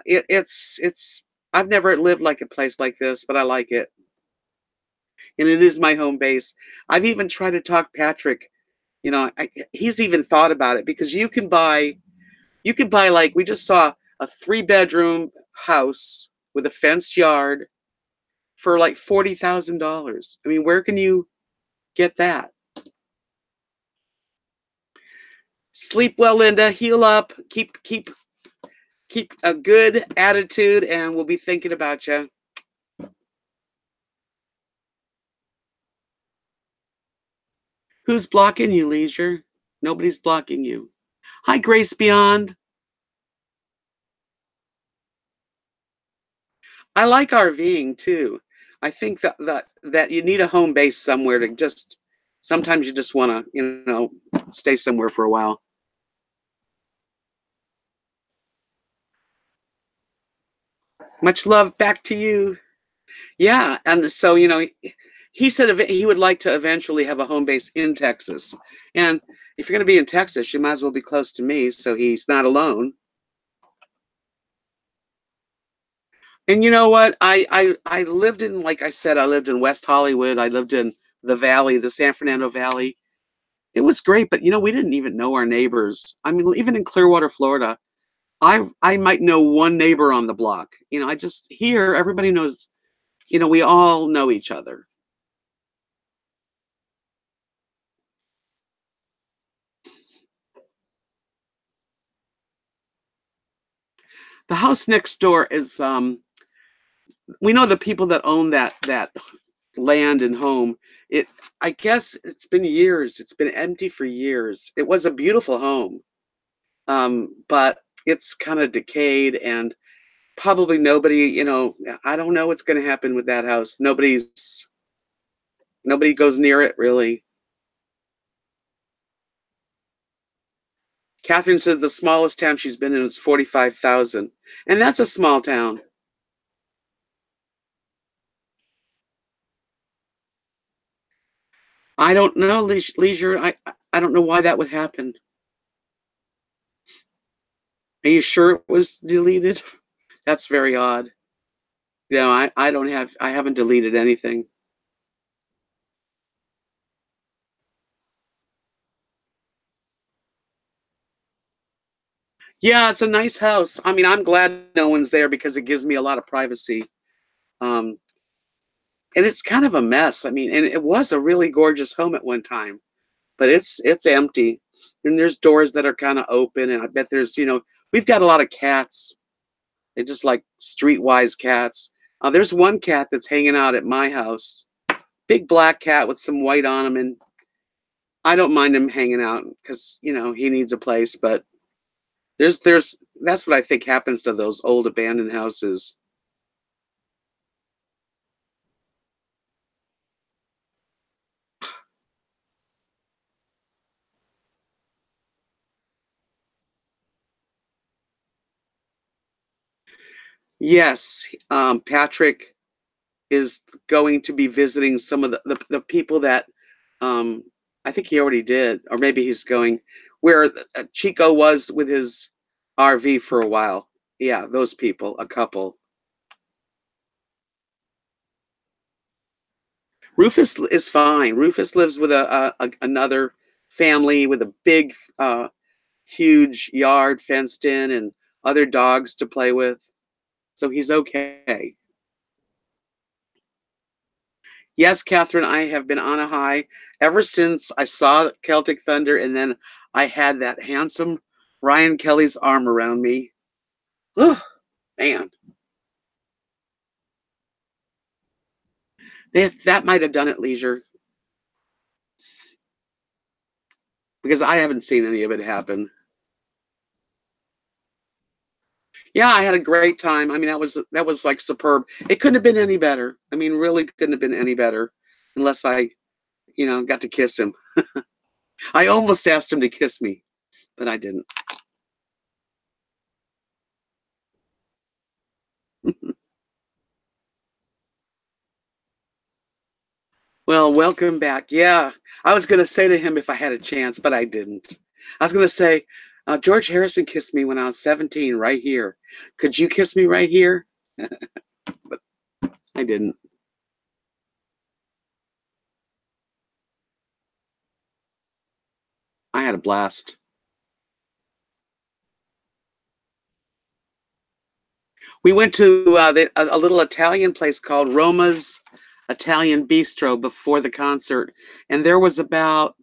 it's. I've never lived like a place like this, but I like it, and it is my home base. I've even tried to talk Patrick. You know, he's even thought about it because you could buy like we just saw a 3 bedroom house with a fenced yard for like $40,000. I mean, where can you get that? Sleep well, Linda. Heal up. Keep a good attitude, and we'll be thinking about you. Who's blocking you, Leisure? Nobody's blocking you. Hi, Grace Beyond. I like RVing too. I think that you need a home base somewhere to just. Sometimes you just want to, stay somewhere for a while. Much love back to you. Yeah, and so he said he would like to eventually have a home base in Texas. And if you're going to be in Texas, you might as well be close to me, so he's not alone. And you know what? I lived in, like I said, I lived in West Hollywood. I lived in the Valley, the San Fernando Valley. It was great, but we didn't even know our neighbors. I mean, even in Clearwater, Florida, I might know one neighbor on the block. I just here everybody knows. We all know each other. The house next door is we know the people that own that land and home. It I guess it's been years. It's been empty for years. It was a beautiful home. But it's kind of decayed and probably nobody. I don't know what's going to happen with that house. Nobody goes near it really. Catherine said the smallest town she's been in is 45,000, and that's a small town. I don't know, leisure. I don't know why that would happen. Are you sure it was deleted? That's very odd. I haven't deleted anything. Yeah, it's a nice house. I mean, I'm glad no one's there because it gives me a lot of privacy. Um, and it's kind of a mess. I mean, and it was a really gorgeous home at one time, but it's empty. And there's doors that are kind of open, and I bet we've got a lot of cats. They're just like streetwise cats. There's one cat that's hanging out at my house, big black cat with some white on him, and I don't mind him hanging out because he needs a place. But there's that's what I think happens to those old abandoned houses. Yes, Patrick is going to be visiting some of the people that um, I think he already did, or maybe he's going where Chico was with his RV for a while. Yeah, those people, a couple. Rufus is fine. Rufus lives with another family with a big, huge yard fenced in and other dogs to play with. So he's okay. Yes, Catherine, I have been on a high ever since I saw Celtic Thunder, and then I had that handsome Ryan Kelly's arm around me. Oh, man, that might have done it, Leisure, because I haven't seen any of it happen. Yeah, I had a great time. I mean, that was like superb. It couldn't have been any better. I mean, really couldn't have been any better, unless I got to kiss him. I almost asked him to kiss me, but I didn't. Well, welcome back. Yeah, I was gonna say to him if I had a chance, but I didn't. I was gonna say, George Harrison kissed me when I was 17, right here. Could you kiss me right here? But I didn't. I had a blast. We went to a little Italian place called Roma's Italian Bistro before the concert, and there was about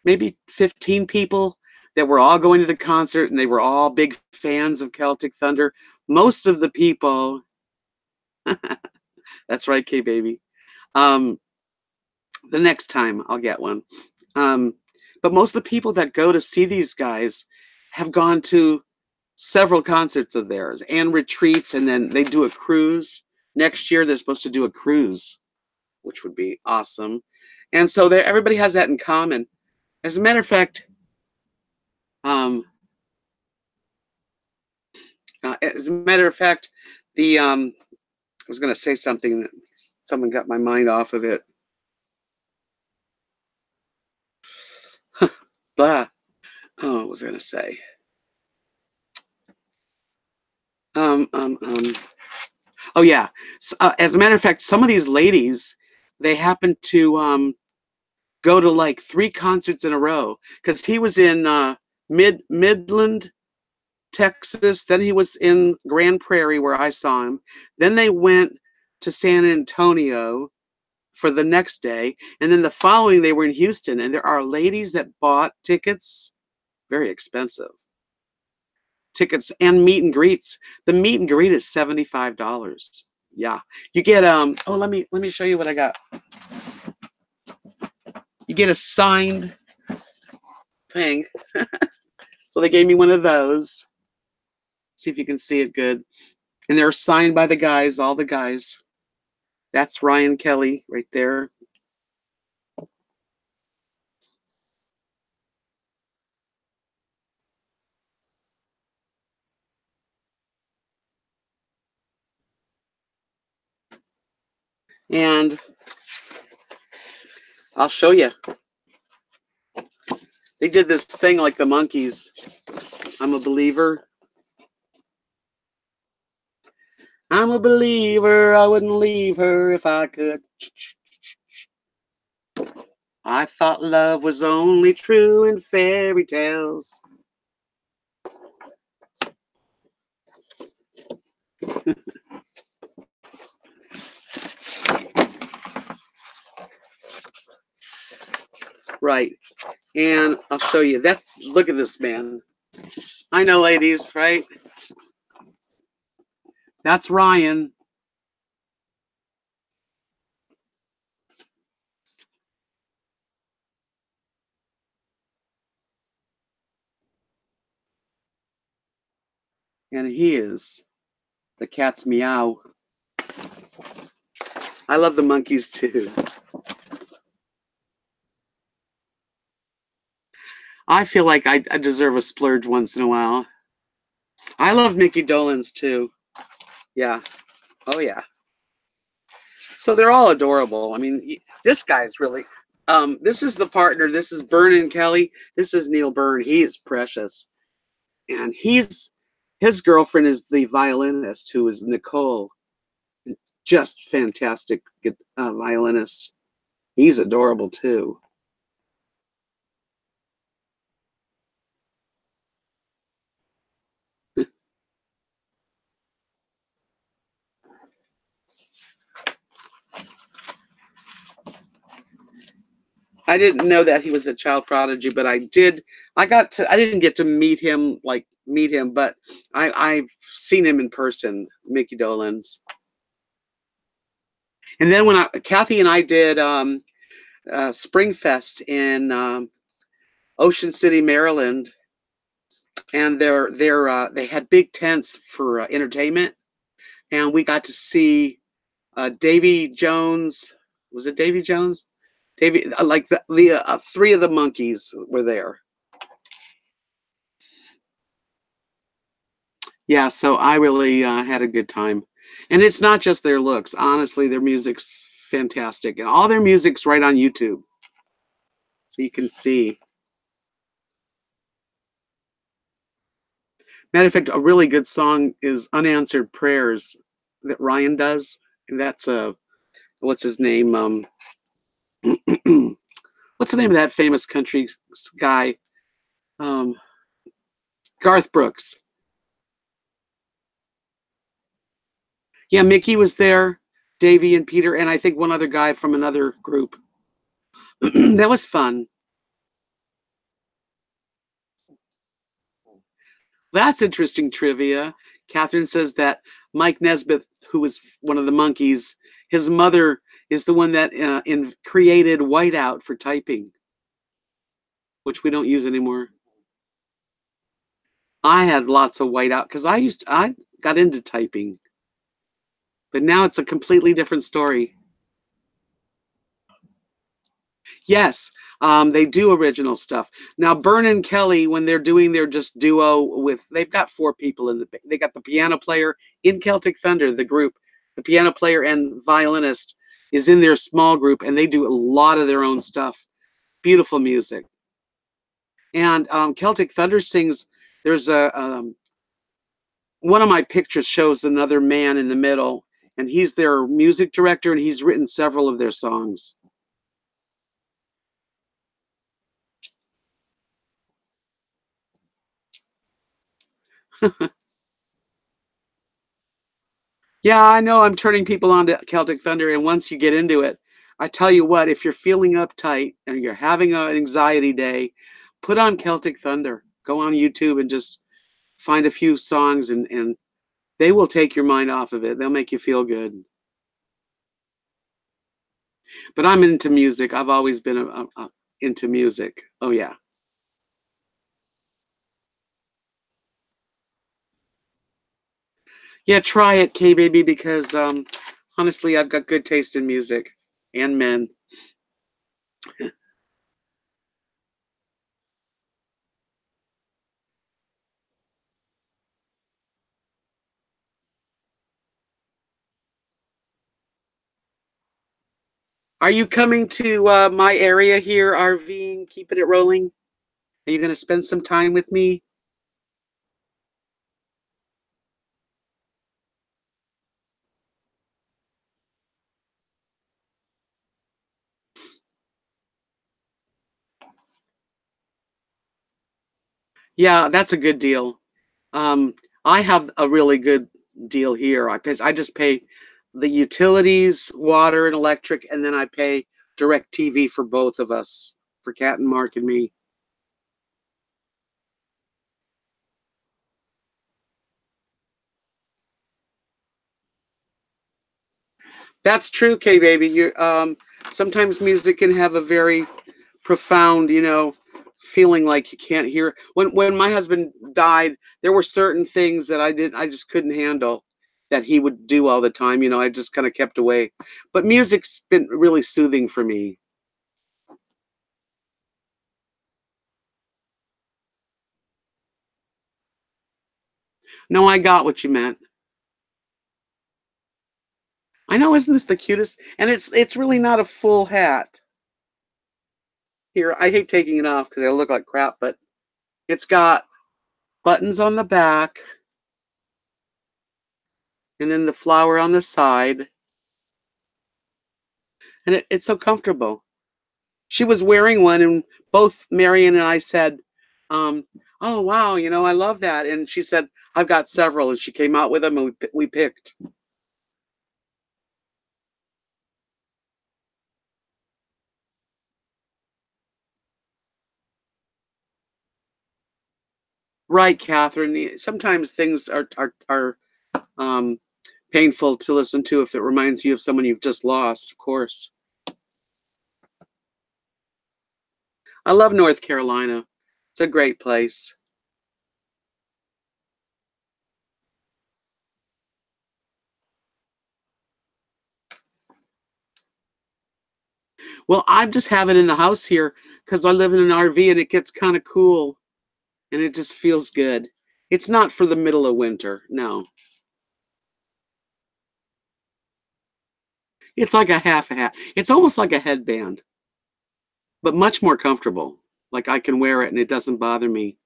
maybe 15 people that were all going to the concert, and they were all big fans of Celtic Thunder. Most of the people, that's right, K baby. Um, the next time I'll get one. Um, but most of the people that go to see these guys have gone to several concerts of theirs and retreats, and then they do a cruise. Next year, they're supposed to do a cruise, which would be awesome. And so everybody has that in common. As a matter of fact, um, the I was going to say something that someone got my mind off of it. Blah. Oh, what was I going to say? Um, um, um, oh yeah. As a matter of fact, some of these ladies, they happen to go to like three concerts in a row because he was in Midland, Texas. Then he was in Grand Prairie where I saw him. Then they went to San Antonio for the next day, and then the following they were in Houston. And there are ladies that bought tickets, very expensive tickets, and meet and greets. The meet and greet is $75. Yeah, you get oh, let me show you what I got. You get a signed thing. So they gave me one of those. See if you can see it good. And they're signed by the guys, all the guys. That's Ryan Kelly right there. And I'll show you. They did this thing like the Monkees. I'm a believer. I'm a believer. I wouldn't leave her if I could. I thought love was only true in fairy tales. Right. And I'll show you. Look at this man. I know, ladies, right? That's Ryan. And he is the cat's meow. I love the Monkees too. I feel like I deserve a splurge once in a while. I love Mickey Dolenz too. Yeah. Oh yeah. So they're all adorable. I mean, this guy's really. This is the partner. This is Vernon Kelly. This is Neil Byrne. He is precious, and his girlfriend is the violinist who is Nicole. Just fantastic violinist. He's adorable too. I didn't know that he was a child prodigy, but I did. I didn't get to meet him, but I've seen him in person, Mickey Dolenz. And then when Kathy and I did Springfest in Ocean City, Maryland, and they had big tents for entertainment, and we got to see Davy Jones. Was it Davy Jones? Davy, like the three of the Monkees were there. Yeah, so I really had a good time. And it's not just their looks. Honestly, their music's fantastic. And all their music's right on YouTube. So you can see. Matter of fact, a really good song is Unanswered Prayers that Ryan does. And that's what's his name? What's the name of that famous country guy? Um, Garth Brooks. Yeah, Mickey was there, Davey and Peter, and I think one other guy from another group. That was fun. That's interesting trivia. Catherine says that Mike Nesbitt, who was one of the Monkees, his mother is the one that created whiteout for typing, which we don't use anymore. I had lots of whiteout because I got into typing, but now it's a completely different story. Yes, they do original stuff. Now, Byrne and Kelly, when they're doing their just duo with, they've got four people they got the piano player in Celtic Thunder, the group, the piano player and violinist is in their small group, and they do a lot of their own stuff. Beautiful music. And Celtic Thunder sings, there's one of my pictures shows another man in the middle, and he's their music director, and he's written several of their songs. Yeah, I know I'm turning people on to Celtic Thunder, and once you get into it, I tell you what, if you're feeling uptight and you're having an anxiety day, put on Celtic Thunder. Go on YouTube and just find a few songs, and they will take your mind off of it. They'll make you feel good. But I'm into music. I've always been into music. Oh yeah. Yeah, try it, K baby, because honestly, I've got good taste in music and men. Are you coming to my area here, RVing, keeping it rolling? Are you going to spend some time with me? Yeah, that's a good deal. Um, I have a really good deal here. I just pay the utilities, water and electric, and then I pay direct TV for both of us, for Cat and Mark and me. That's true, K baby. You sometimes music can have a very profound, feeling like you can't hear. When my husband died, there were certain things that I just couldn't handle that he would do all the time. I just kind of kept away. But music's been really soothing for me. No, I got what you meant. I know, isn't this the cutest? And it's really not a full hat. Here, I hate taking it off because I look like crap, but it's got buttons on the back and then the flower on the side, and it's so comfortable. She was wearing one, and both Marion and I said, "Oh wow, I love that." And she said, "I've got several," and she came out with them, and we picked. Right, Catherine. Sometimes things are um, painful to listen to if it reminds you of someone you've just lost. Of course, I love North Carolina. It's a great place. Well, I just have it in the house here because I live in an RV and it gets kind of cool and it just feels good. It's not for the middle of winter. No, it's like a hat. It's almost like a headband, but much more comfortable. Like I can wear it and it doesn't bother me.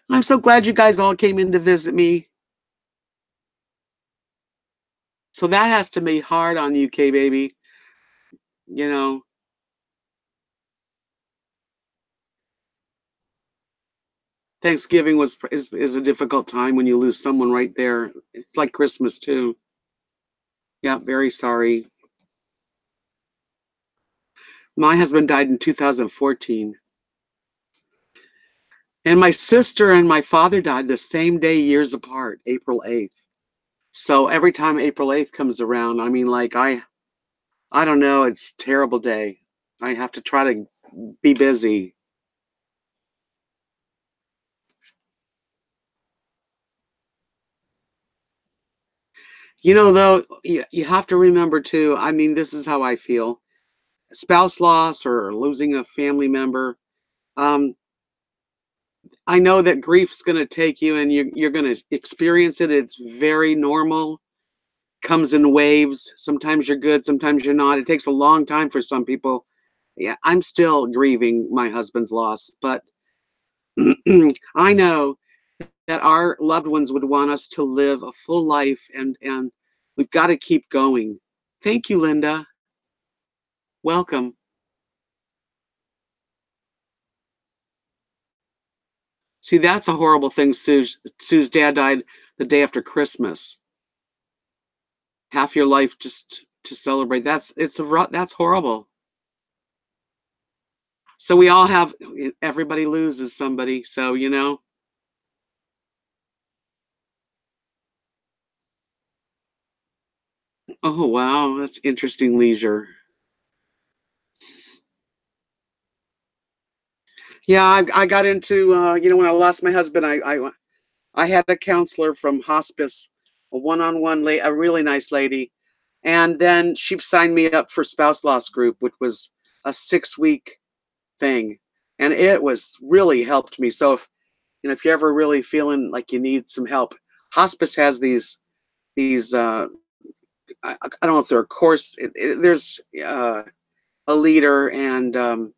I'm so glad you guys all came in to visit me. So that has to be hard on you, K baby. You know, Thanksgiving is a difficult time when you lose someone right there. It's like Christmas too. Yeah, very sorry. My husband died in 2014. And my sister and my father died the same day, years apart, April 8th. So every time April 8th comes around, I mean, like, I don't know, it's a terrible day. I have to try to be busy. Though, you have to remember too, I mean, this is how I feel. Spouse loss or losing a family member. Um, I know that grief's going to take you and you're going to experience it. It's very normal. Comes in waves. Sometimes you're good, sometimes you're not. It takes a long time for some people. Yeah, I'm still grieving my husband's loss, but I know that our loved ones would want us to live a full life, and we've got to keep going. Thank you, Linda. Welcome. See, that's a horrible thing. Sue's dad died the day after Christmas. Half your life just to celebrate. That's horrible. So we all have everybody loses somebody. So, oh wow, that's interesting leisure. Yeah, I got into when I lost my husband, I had a counselor from hospice, a one-on-one a really nice lady, and then she signed me up for spouse loss group, which was a 6-week thing, and it was really helped me. So if you're ever really feeling like you need some help, hospice has these I don't know if they're a course. There's a leader, and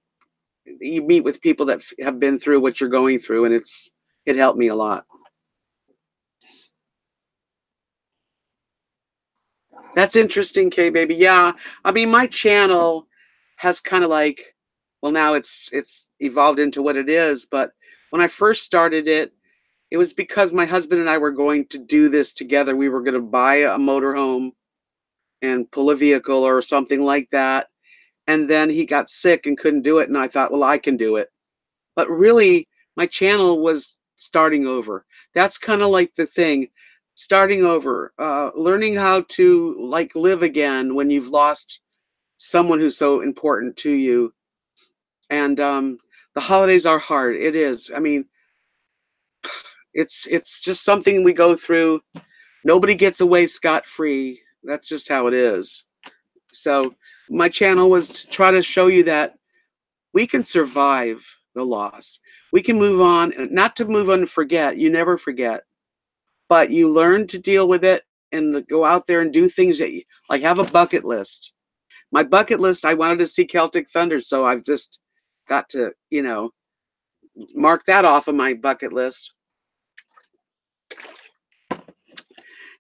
you meet with people that have been through what you're going through, and it helped me a lot. That's interesting, K baby. Yeah, I mean, my channel has kind of like, well, now it's evolved into what it is. But when I first started it, it was because my husband and I were going to do this together. We were going to buy a motorhome and pull a vehicle or something like that. And then he got sick and couldn't do it. And I thought, well, I can do it. But really, my channel was starting over. That's kind of like the thing, starting over, learning how to like live again when you've lost someone who's so important to you. And the holidays are hard. It is. I mean, it's just something we go through. Nobody gets away scot free. That's just how it is. So my channel was to try to show you that we can survive the loss. We can move on, not to move on and forget. You never forget, but you learn to deal with it and go out there and do things that like have a bucket list. My bucket list, I wanted to see Celtic Thunder, so I've just got to, mark that off of my bucket list.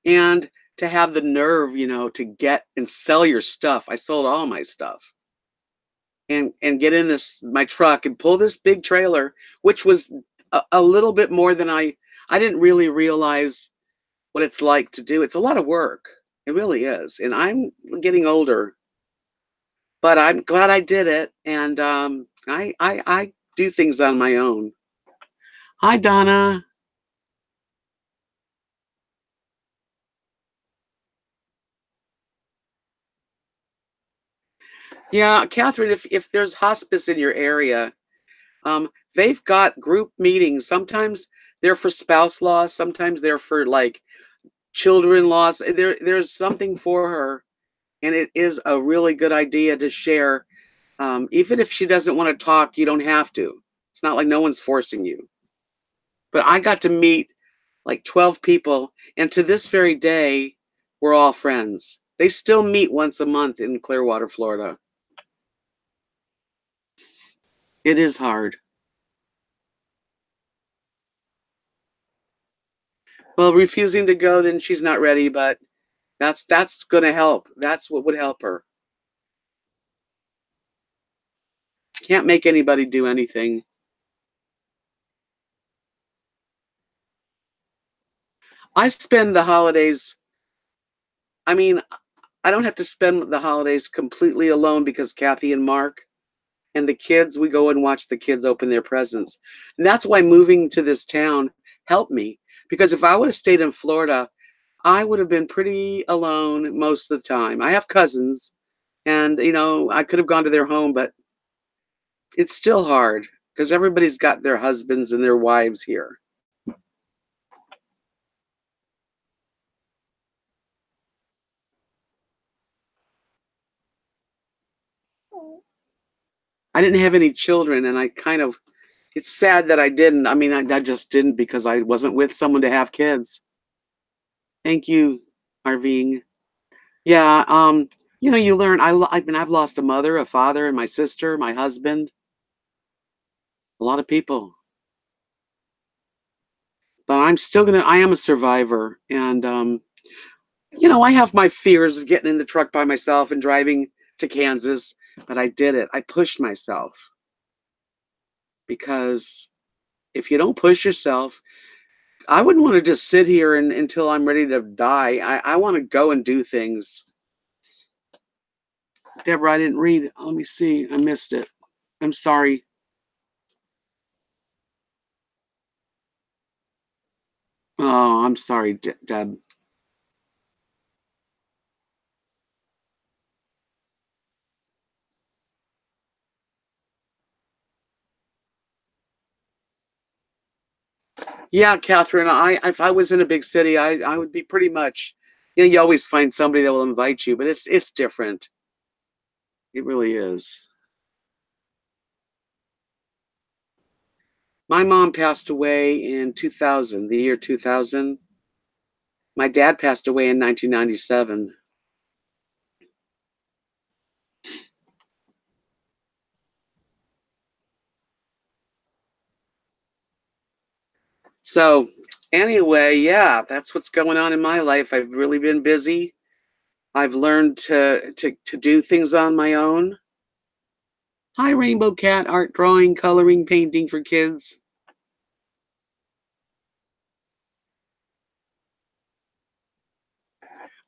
And to have the nerve, to get and sell your stuff. I sold all my stuff and get in my truck and pull this big trailer, which was a little bit more than I didn't really realize what it's like to do. It's a lot of work. It really is. And I'm getting older, but I'm glad I did it. And I do things on my own. Hi, Donna. Yeah, Catherine, if there's hospice in your area, they've got group meetings. Sometimes they're for spouse loss, sometimes they're for like children loss. There's something for her, and it is a really good idea to share. Even if she doesn't want to talk, you don't have to. It's not like no one's forcing you. But I got to meet like 12 people, and to this very day, we're all friends. They still meet once a month in Clearwater, Florida. It is hard. Well, refusing to go, then she's not ready, but that's going to help. That's what would help her. Can't make anybody do anything. I spend the holidays, I mean, I don't have to spend the holidays completely alone because Kathy and Mark and the kids, we go and watch the kids open their presents. And that's why moving to this town helped me. Because if I would have stayed in Florida, I would have been pretty alone most of the time. I have cousins, and I could have gone to their home, but it's still hard because everybody's got their husbands and their wives here. I didn't have any children, and it's sad that I didn't. I mean, I just didn't because I wasn't with someone to have kids. Thank you, Arving. Yeah, you learn. I've lost a mother, a father, and my sister, my husband, a lot of people. But I am a survivor. And, I have my fears of getting in the truck by myself and driving to Kansas, but I did it. I pushed myself because if you don't push yourself, I wouldn't want to just sit here until I'm ready to die. I want to go and do things. Deborah, I didn't read. Let me see. I missed it. I'm sorry. Oh, I'm sorry, Deb. Yeah, Catherine. If I was in a big city, I would be pretty much. You know, you always find somebody that will invite you, but it's different. It really is. My mom passed away in 2000, the year 2000. My dad passed away in 1997. So, anyway, yeah, that's what's going on in my life. I've really been busy. I've learned to do things on my own. Hi, Rainbow Cat, art, drawing, coloring, painting for kids.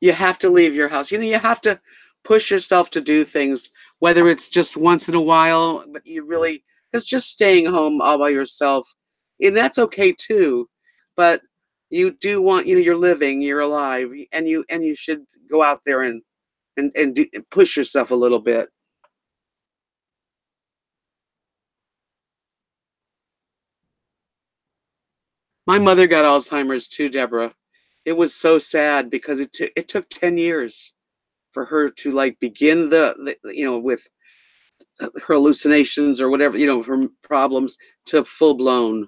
You have to leave your house. You know, you have to push yourself to do things, whether it's just once in a while, but you really, it's just staying home all by yourself. And that's okay too. But you do want, you know, you're living, you're alive, and you should go out there and push yourself a little bit. My mother got Alzheimer's too, Deborah. It was so sad because it took 10 years for her to like begin the you know, with her hallucinations or whatever, you know, her problems to full blown.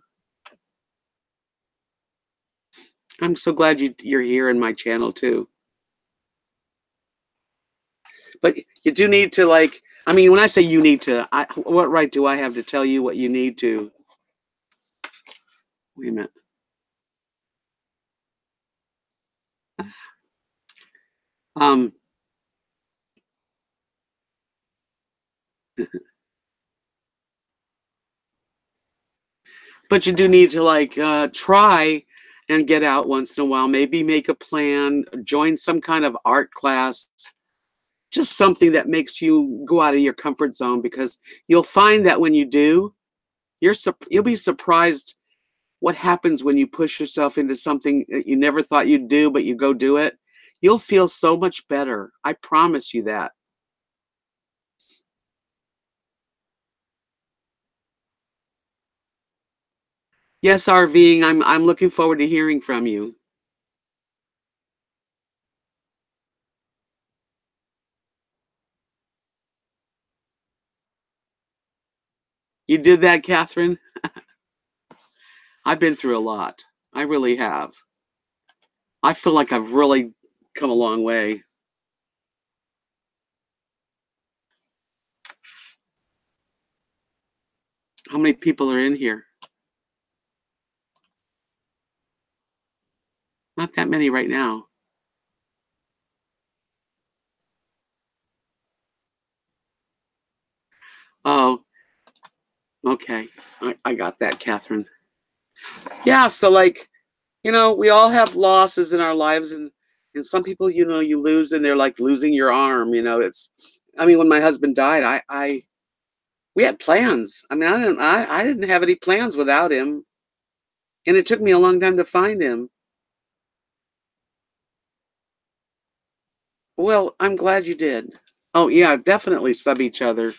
I'm so glad you're here in my channel too. But you do need to like. I mean, when I say you need to, what right do I have to tell you what you need to? Wait a minute. Um, but you do need to like try and get out once in a while. Maybe make a plan, join some kind of art class, just something that makes you go out of your comfort zone. Because you'll find that when you do, you'll be surprised what happens when you push yourself into something that you never thought you'd do, but you go do it. You'll feel so much better. I promise you that. Yes, RVing. I'm looking forward to hearing from you. You did that, Catherine? I've been through a lot. I really have. I feel like I've really come a long way. How many people are in here? Not that many right now. Oh, okay. I got that, Catherine. Yeah, so like, you know, we all have losses in our lives, and some people, you know, you lose and they're like losing your arm, you know. It's I mean, when my husband died, I we had plans. I mean, I didn't have any plans without him, and it took me a long time to find him. Well, I'm glad you did. Oh yeah, definitely sub each other.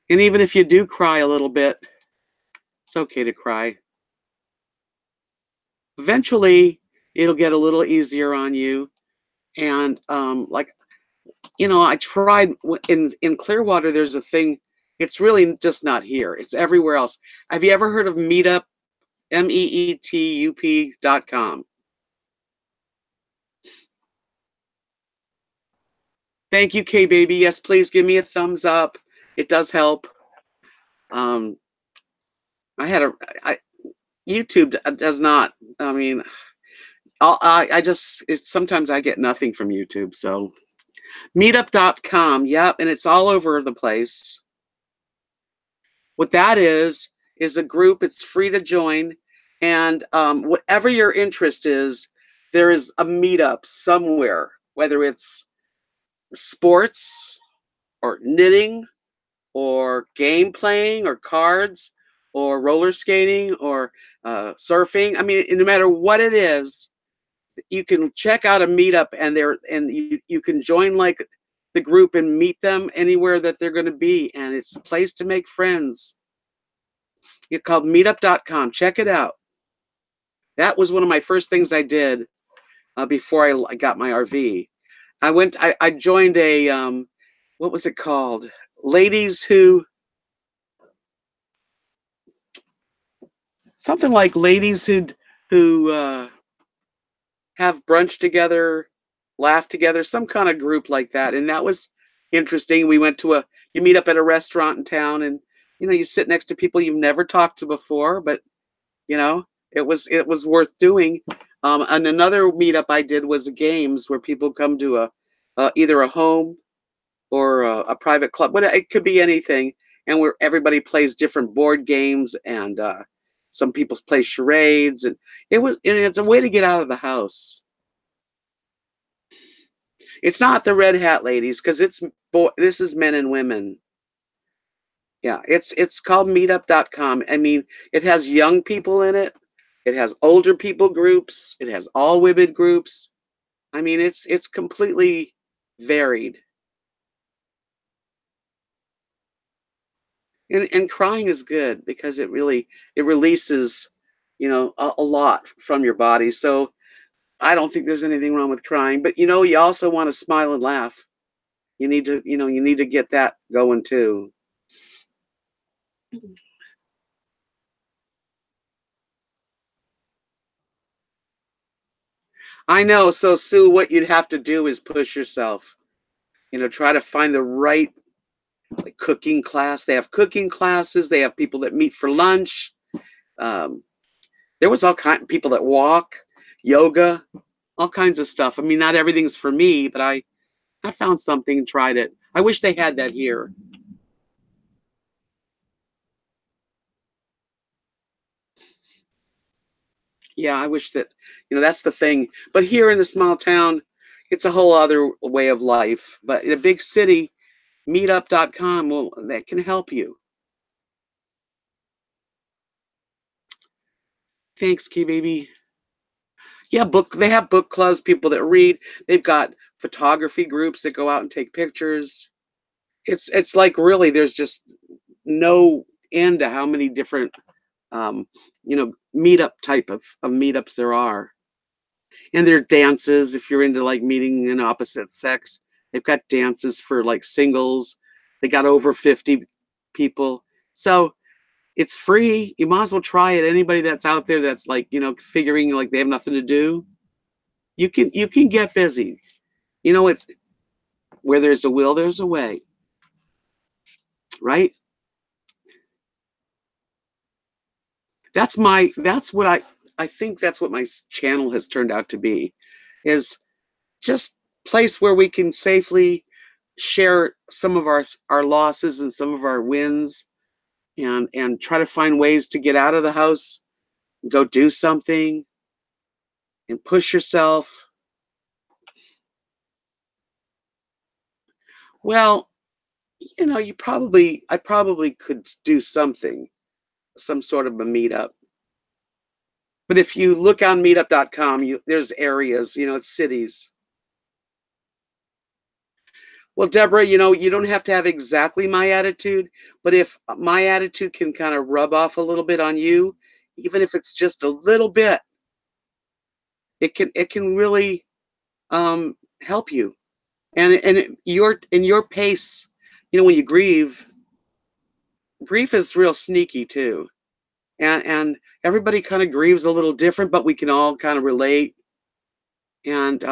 And even if you do cry a little bit, it's okay to cry. Eventually, it'll get a little easier on you. And like, you know, I tried in Clearwater. There's a thing. It's really just not here. It's everywhere else. Have you ever heard of Meetup? meetup.com. Thank you, K baby. Yes, please give me a thumbs up. It does help. Um, I had a I, YouTube does not. I mean, I just sometimes I get nothing from YouTube. So Meetup.com. Yep, and it's all over the place. What that is a group. It's free to join, and whatever your interest is, there is a meetup somewhere. Whether it's sports or knitting or game playing or cards or roller skating or surfing. I mean, no matter what it is, you can check out a meetup and you can join like the group and meet them anywhere that they're going to be, and it's a place to make friends. It's called meetup.com. Check it out. That was one of my first things I did before I got my RV. I joined a what was it called? Ladies who something like ladies who have brunch together, laugh together, some kind of group like that. And that was interesting. We went to you meet up at a restaurant in town, and you sit next to people you've never talked to before, but you know, it was worth doing. And another meetup I did was games where people come to either a home or a private club, but it could be anything, and where everybody plays different board games, and some people play charades, and it's a way to get out of the house. It's not the red hat ladies because this is men and women. Yeah, it's called meetup.com. I mean, it has young people in it. It has older people groups. It has all women groups. I mean, it's completely varied. And crying is good because it releases, a lot from your body. So I don't think there's anything wrong with crying, but you also want to smile and laugh. You need to get that going too. I know. So Sue, what you'd have to do is push yourself. Try to find the right like cooking class. They have cooking classes. They have people that meet for lunch. Um, there was all kind of people that walk, yoga, all kinds of stuff. I mean, not everything's for me, but I found something and tried it. I wish they had that here. Yeah, I wish that, that's the thing. But here in a small town, it's a whole other way of life. But in a big city, meetup.com, well, that can help you. Thanks, Key Baby. Yeah, they have book clubs, people that read. They've got photography groups that go out and take pictures. It's like really there's just no end to how many different meetup type of meetups there are. And there are dances if you're into like meeting an opposite sex. They've got dances for like singles. They got over 50 people. So it's free. You might as well try it. Anybody that's out there that's like, figuring like they have nothing to do, you can get busy. It's where there's a will, there's a way, right? That's what I think that's what my channel has turned out to be, is just place where we can safely share some of our losses and some of our wins, and try to find ways to get out of the house, go do something and push yourself. Well, I probably could do something, some sort of a meetup. But if you look on meetup.com, there's areas, it's cities. Well, Deborah, you don't have to have exactly my attitude, but if my attitude can kind of rub off a little bit on you, even if it's just a little bit, it can really help you. And your pace, when you grief is real sneaky too. And everybody kind of grieves a little different, but we can all kind of relate. And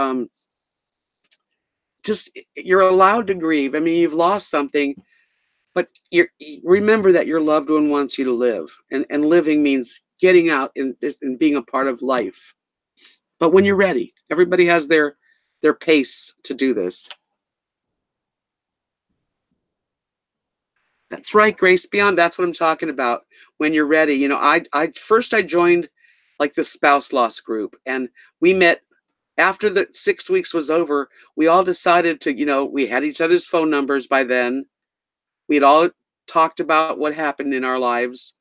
just you're allowed to grieve. I mean, you've lost something, but remember that your loved one wants you to live, and living means getting out and being a part of life. But when you're ready, everybody has their pace to do this. That's right, Grace Beyond. That's what I'm talking about. When you're ready, I first I joined like the spouse loss group, and we met after the 6 weeks was over. We all decided to, we had each other's phone numbers by then. We had all talked about what happened in our lives,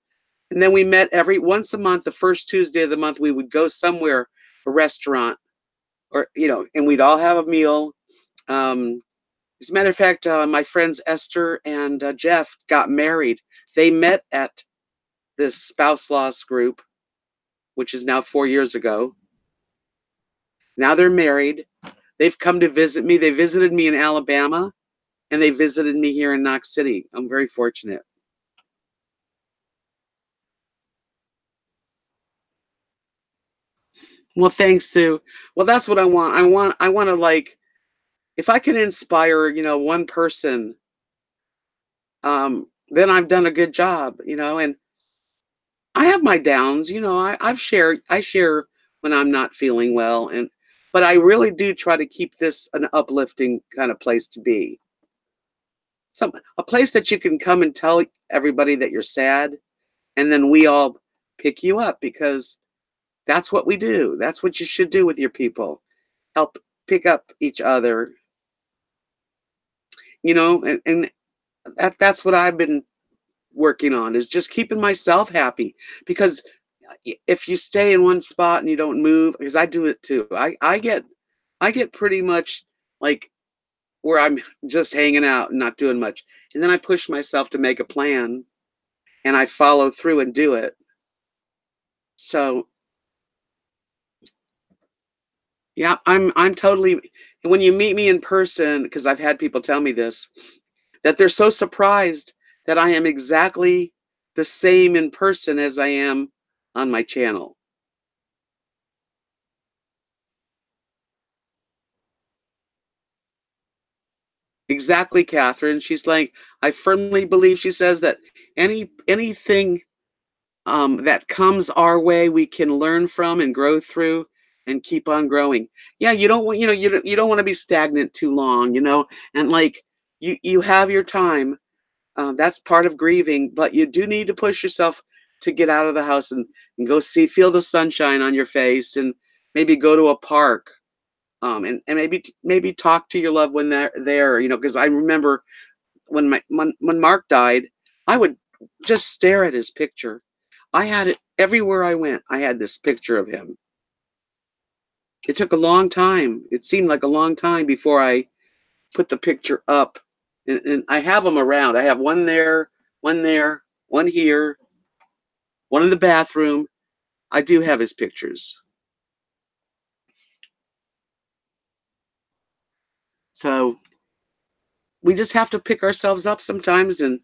and then we met every once a month. The first Tuesday of the month, we would go somewhere, a restaurant, or and we'd all have a meal. Um, as a matter of fact, my friends Esther and Jeff got married. They met at this spouse loss group, which is now 4 years ago. Now they're married. They've come to visit me. They visited me in Alabama, and they visited me here in Knox City. I'm very fortunate. Well, thanks, Sue. Well, that's what I want. I want to like, if I can inspire, one person, then I've done a good job, and I have my downs, I share when I'm not feeling well, but I really do try to keep this an uplifting kind of place to be. A place that you can come and tell everybody that you're sad, and then we all pick you up, because that's what we do. That's what you should do with your people. Help pick up each other, and that's what I've been working on, is just keeping myself happy, because if you stay in one spot and you don't move, because I do it too. I get pretty much like where I'm just hanging out and not doing much. And then I push myself to make a plan, and I follow through and do it. So, yeah, I'm totally, when you meet me in person, because I've had people tell me this, that they're so surprised that I am exactly the same in person as I am on my channel. Exactly, Catherine. She's like, I firmly believe, she says, that anything that comes our way, we can learn from and grow through and keep on growing. Yeah, you don't want, you don't want to be stagnant too long, and like, you have your time. That's part of grieving, but you do need to push yourself to get out of the house, and go feel the sunshine on your face, and maybe go to a park, and maybe talk to your loved one there, because I remember when Mark died, I would just stare at his picture. I had it everywhere I went. I had this picture of him. It took a long time. It seemed like a long time before I put the picture up. And I have them around. I have one there, one here, one in the bathroom. I do have his pictures. So we just have to pick ourselves up sometimes, and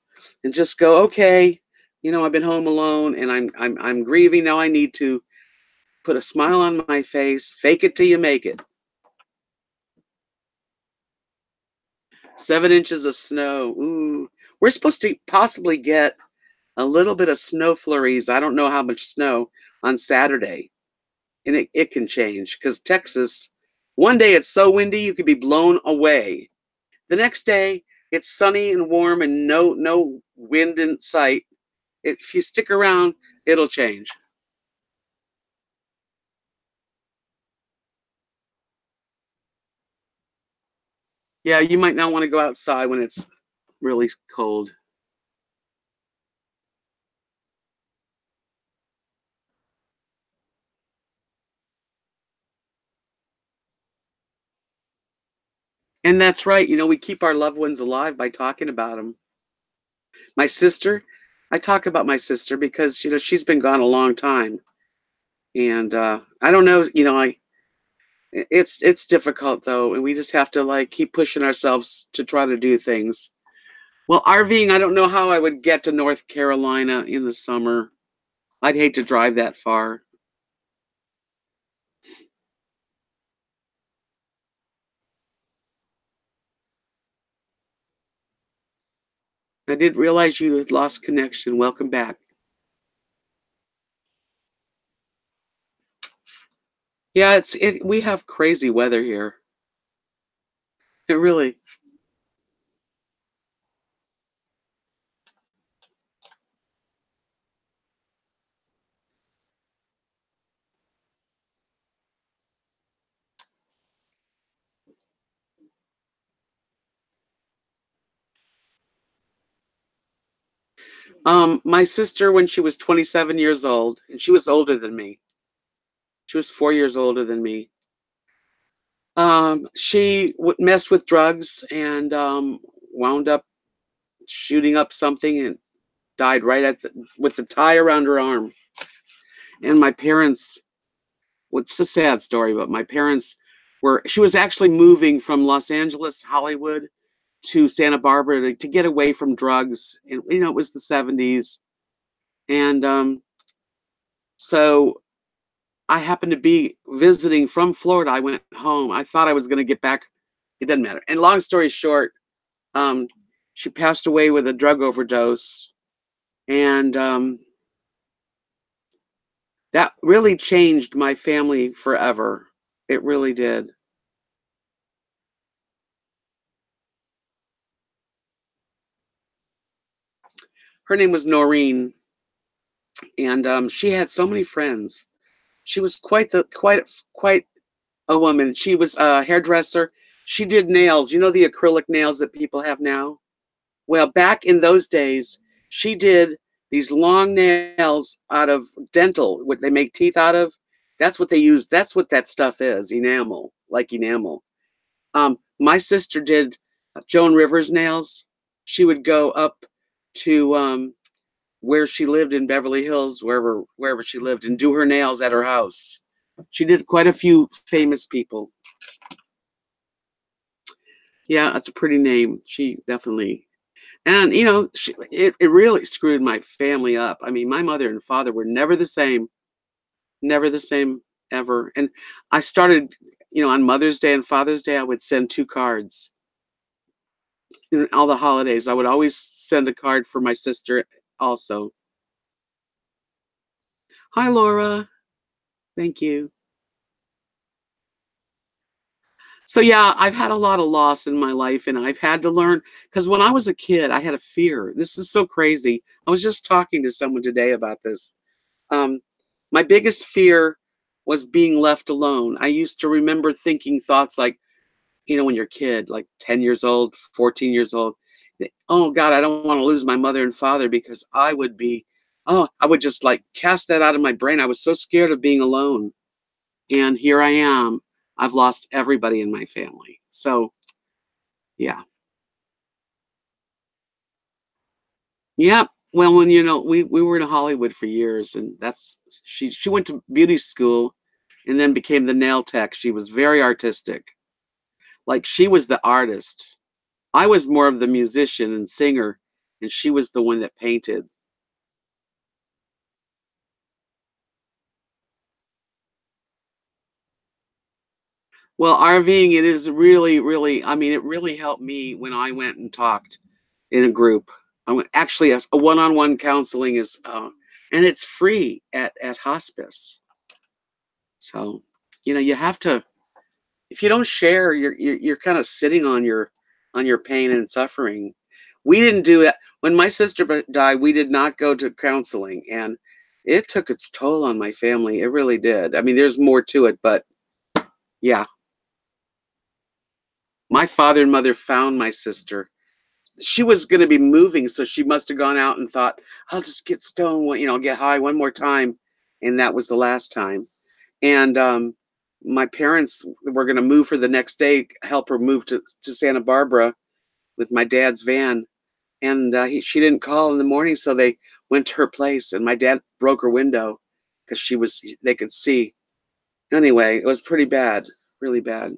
just go, okay, I've been home alone, and I'm grieving. Now I need to put a smile on my face, fake it till you make it. 7 inches of snow. Ooh. We're supposed to possibly get a little bit of snow flurries. I don't know how much snow on Saturday. And it can change, because Texas, one day it's so windy you could be blown away. The next day it's sunny and warm and no wind in sight. If you stick around, it'll change. Yeah, you might not want to go outside when it's really cold. And that's right. We keep our loved ones alive by talking about them. My sister, I talk about my sister because, she's been gone a long time. And I don't know, it's difficult though, and we just have to like keep pushing ourselves to try to do things. Well, RVing, I don't know how I would get to North Carolina in the summer. I'd hate to drive that far. I didn't realize you had lost connection. Welcome back. Yeah, we have crazy weather here. It really. My sister, when she was 27 years old, and she was older than me. She was 4 years older than me. She would mess with drugs and, wound up shooting up something and died right at the with the tie around her arm. And my parents, well, it's a sad story, but my parents were she was actually moving from Los Angeles, Hollywood to Santa Barbara to get away from drugs. And, it was the 70s. And so I happened to be visiting from Florida. I went home. I thought I was going to get back. It doesn't matter. And long story short, um, she passed away with a drug overdose. And that really changed my family forever. It really did. Her name was Noreen, and she had so many friends. She was quite a woman. She was a hairdresser. She did nails. You know the acrylic nails that people have now? Well, back in those days, she did these long nails out of dental, what they make teeth out of. That's what they use. That's what that stuff is, enamel, like enamel. My sister did Joan Rivers nails. She would go up to where she lived in Beverly Hills, wherever she lived, and do her nails at her house. She did quite a few famous people. Yeah, that's a pretty name. She definitely. And it really screwed my family up. I mean, my mother and father were never the same ever. And I started, on Mother's Day and Father's Day, I would send two cards. All the holidays, I would always send a card for my sister also. Hi, Laura. Thank you. So yeah, I've had a lot of loss in my life, and I've had to learn because when I was a kid, I had a fear. This is so crazy. I was just talking to someone today about this. Um, my biggest fear was being left alone. I used to remember thinking thoughts like, when you're a kid, like 10 years old, 14 years old, oh God, I don't want to lose my mother and father because I would just like cast that out of my brain. I was so scared of being alone. And here I am. I've lost everybody in my family. So, yeah. Yeah. Well, when we were in Hollywood for years, and she went to beauty school and then became the nail tech. She was very artistic. Like she was the artist. I was more of the musician and singer, and she was the one that painted. Well, RVing, it is really, really, I mean, it really helped me when I went and talked in a group. I went actually a one-on-one counseling is and it's free at hospice. So, you have to if you don't share, you're kind of sitting on your pain and suffering. We didn't do it when my sister died. We did not go to counseling, and it took its toll on my family. It really did. I mean, there's more to it, but yeah, my father and mother found my sister. She was going to be moving, so she must have gone out and thought, "I'll just get stoned, get high one more time," and that was the last time. And my parents were going to move her the next day, help her move to Santa Barbara with my dad's van. And she didn't call in the morning, so they went to her place, and my dad broke her window because they could see. Anyway, it was pretty bad, really bad.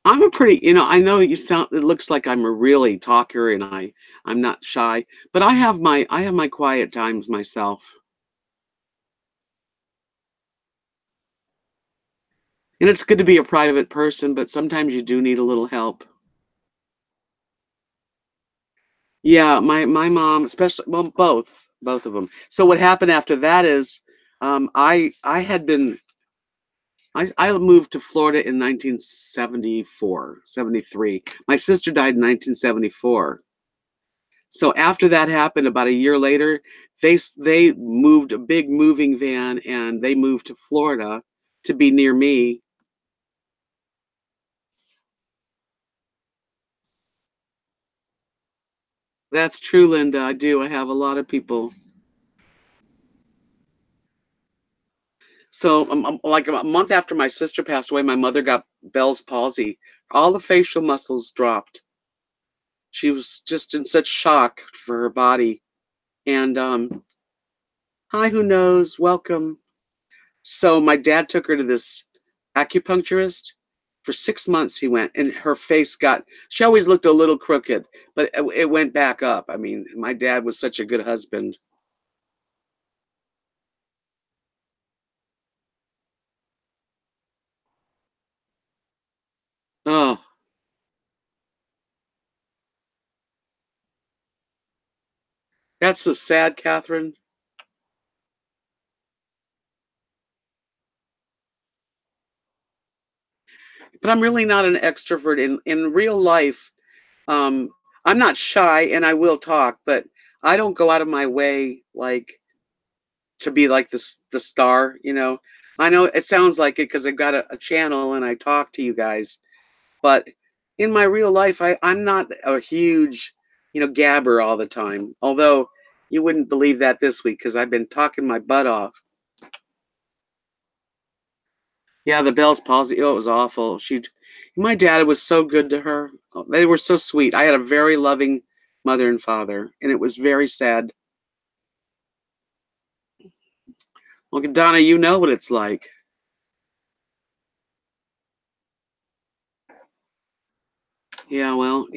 I'm a pretty, I know it looks like I'm a really talker and I'm not shy, but I have my quiet times myself. And it's good to be a private person, but sometimes you do need a little help. Yeah, my mom, especially, well, both of them. So what happened after that is, I had been I moved to Florida in 1974, 73. My sister died in 1974. So after that happened, about a year later, they moved a big moving van and they moved to Florida to be near me. That's true, Linda. I do. I have a lot of people. So, like a month after my sister passed away, my mother got Bell's palsy. All the facial muscles dropped. She was just in such shock for her body. And hi, who knows? Welcome. So my dad took her to this acupuncturist. For 6 months he went, and her face got. She always looked a little crooked, but it went back up. I mean, my dad was such a good husband. Oh, that's so sad, Catherine. But I'm really not an extrovert in real life. Um, I'm not shy, and I will talk, but I don't go out of my way like to be like the star. I know it sounds like it because I've got a channel and I talk to you guys, but in my real life, I'm not a huge, gabber all the time. Although you wouldn't believe that this week because I've been talking my butt off. Yeah, the Bell's palsy. Oh, it was awful. My dad was so good to her. Oh, they were so sweet. I had a very loving mother and father, and it was very sad. Well, Donna, you know what it's like. Yeah, well,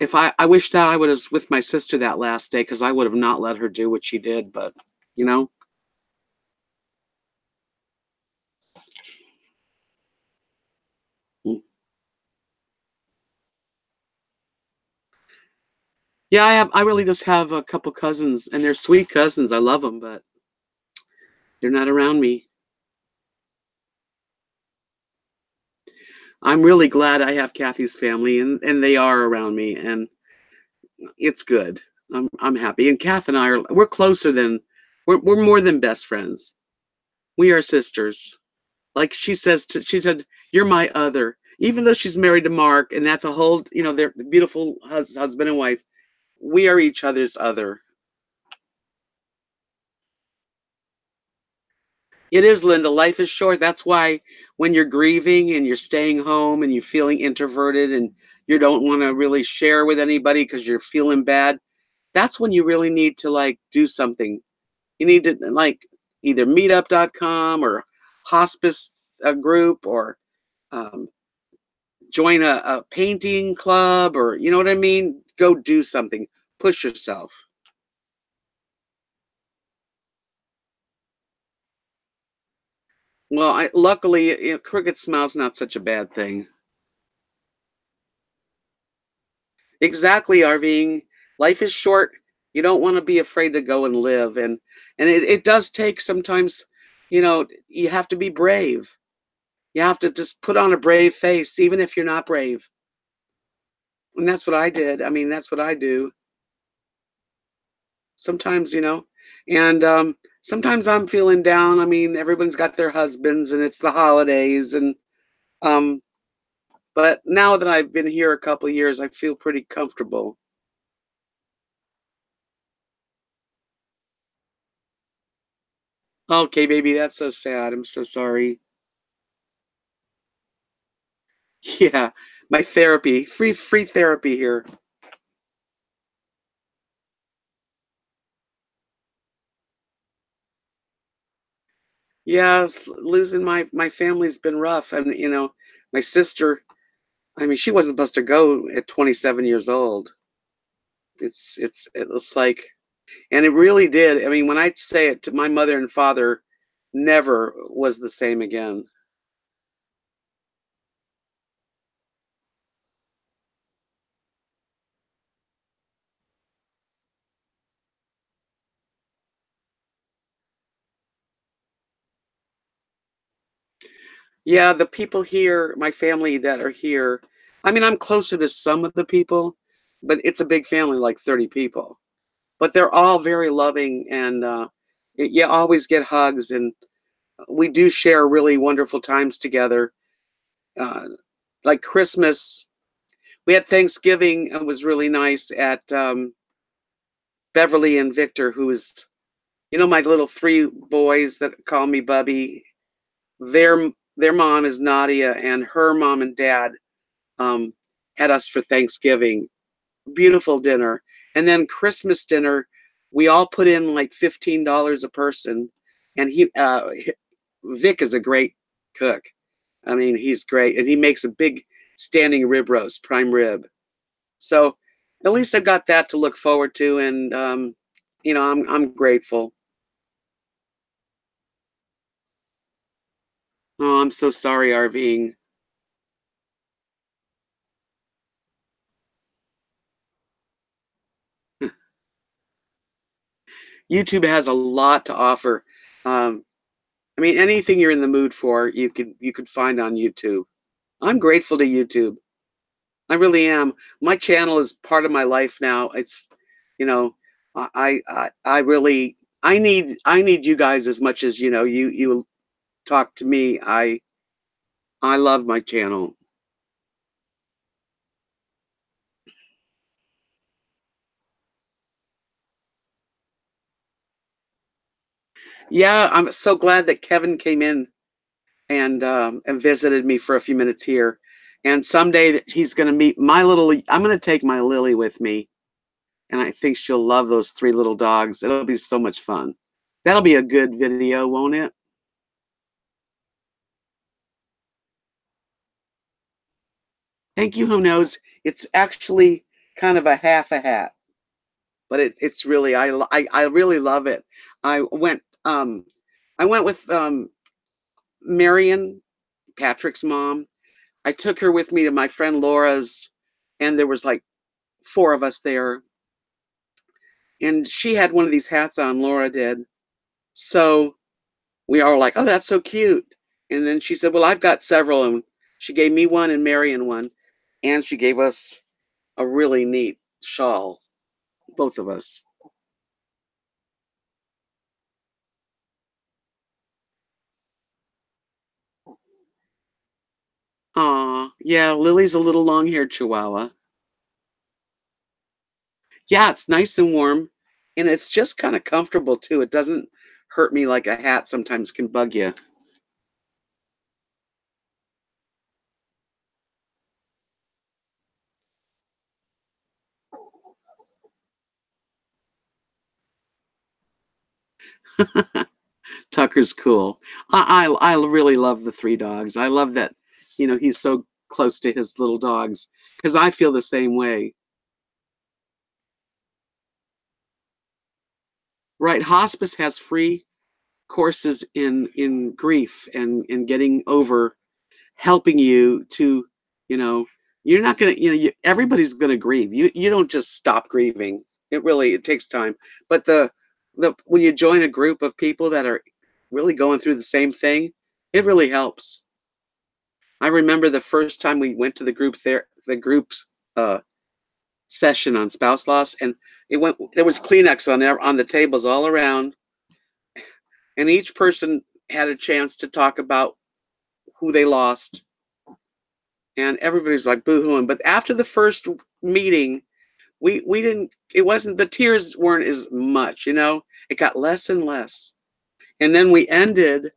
if I wish that I would have with my sister that last day because I would have not let her do what she did, but you know, mm. Yeah, I really just have a couple cousins, and they're sweet cousins. I love them, but they're not around me. I'm really glad I have Kathy's family, and they are around me, and it's good. I'm happy, and Kath and we're closer than we're more than best friends. We are sisters. Like she said, "You're my other." Even though she's married to Mark, and that's a whole, they're beautiful husband and wife. We are each other's other. It is, Linda. Life is short. That's why when you're grieving and you're staying home and you're feeling introverted and you don't want to really share with anybody because you're feeling bad, that's when you really need to like do something. You need to like either meetup.com or hospice group or um, join a painting club or you know what I mean? Go do something. Push yourself. Well, luckily, crooked smile's not such a bad thing. Exactly, RVing. Life is short. You don't want to be afraid to go and live, and it does take sometimes. You have to be brave. You have to just put on a brave face, even if you're not brave. And that's what I did. I mean, that's what I do. Sometimes, and sometimes I'm feeling down. I mean, everyone's got their husbands, and it's the holidays, and um, but now that I've been here a couple of years, I feel pretty comfortable. Okay, baby, that's so sad. I'm so sorry. Yeah, my therapy, free therapy here. Yes, losing my family's been rough, and my sister. I mean, she wasn't supposed to go at 27 years old. It's like, and it really did. I mean, when I say it to my mother and father, never was the same again. Yeah, the people here, my family that are here. I mean, I'm closer to some of the people, but it's a big family, like 30 people. But they're all very loving, and you always get hugs, and we do share really wonderful times together. Uh, like Christmas, we had Thanksgiving. It was really nice at Beverly and Victor, who is, my little three boys that call me Bubby. Their mom is Nadia, and her mom and dad um, had us for Thanksgiving. Beautiful dinner, and then Christmas dinner. We all put in like $15 a person, and Vic is a great cook. I mean, he's great, and he makes a big standing rib roast, prime rib. So at least I've got that to look forward to, and I'm grateful. Oh, I'm so sorry, RVing. YouTube has a lot to offer. Um, I mean, anything you're in the mood for, you could find on YouTube. I'm grateful to YouTube. I really am. My channel is part of my life now. It's, you know, I really I need you guys as much as you talk to me. I love my channel. Yeah, I'm so glad that Kevin came in and visited me for a few minutes here. And someday that he's going to meet my little. I'm going to take my Lily with me, and I think she'll love those three little dogs. It'll be so much fun. That'll be a good video, won't it? Thank you. Who knows? It's actually kind of a half a hat, but it's really I really love it. I went um I went with Marion, Patrick's mom. I took her with me to my friend Laura's, and there was like four of us there, and she had one of these hats on. Laura did. So we all were like, "Oh, that's so cute." And then she said, "Well, I've got several," and she gave me one and Marion one, and she gave us a really neat shawl, both of us. Aw, yeah, Lily's a little long-haired Chihuahua. Yeah, it's nice and warm, and it's just kinda comfortable too. It doesn't hurt me like a hat sometimes can bug you. Tucker's cool. I really love the 3 dogs. I love that, he's so close to his little dogs, because I feel the same way. Right, hospice has free courses in grief and getting over, helping you to, you know, you're not gonna, everybody's gonna grieve. You don't just stop grieving. It takes time. But the when you join a group of people that are really going through the same thing, it really helps. I remember the first time we went to the group's uh, session on spouse loss, and there was Kleenex on the tables all around, and each person had a chance to talk about who they lost, and everybody's like boo-hooing. But after the first meeting, we didn't. It wasn't the tears weren't as much, It got less and less, and then we ended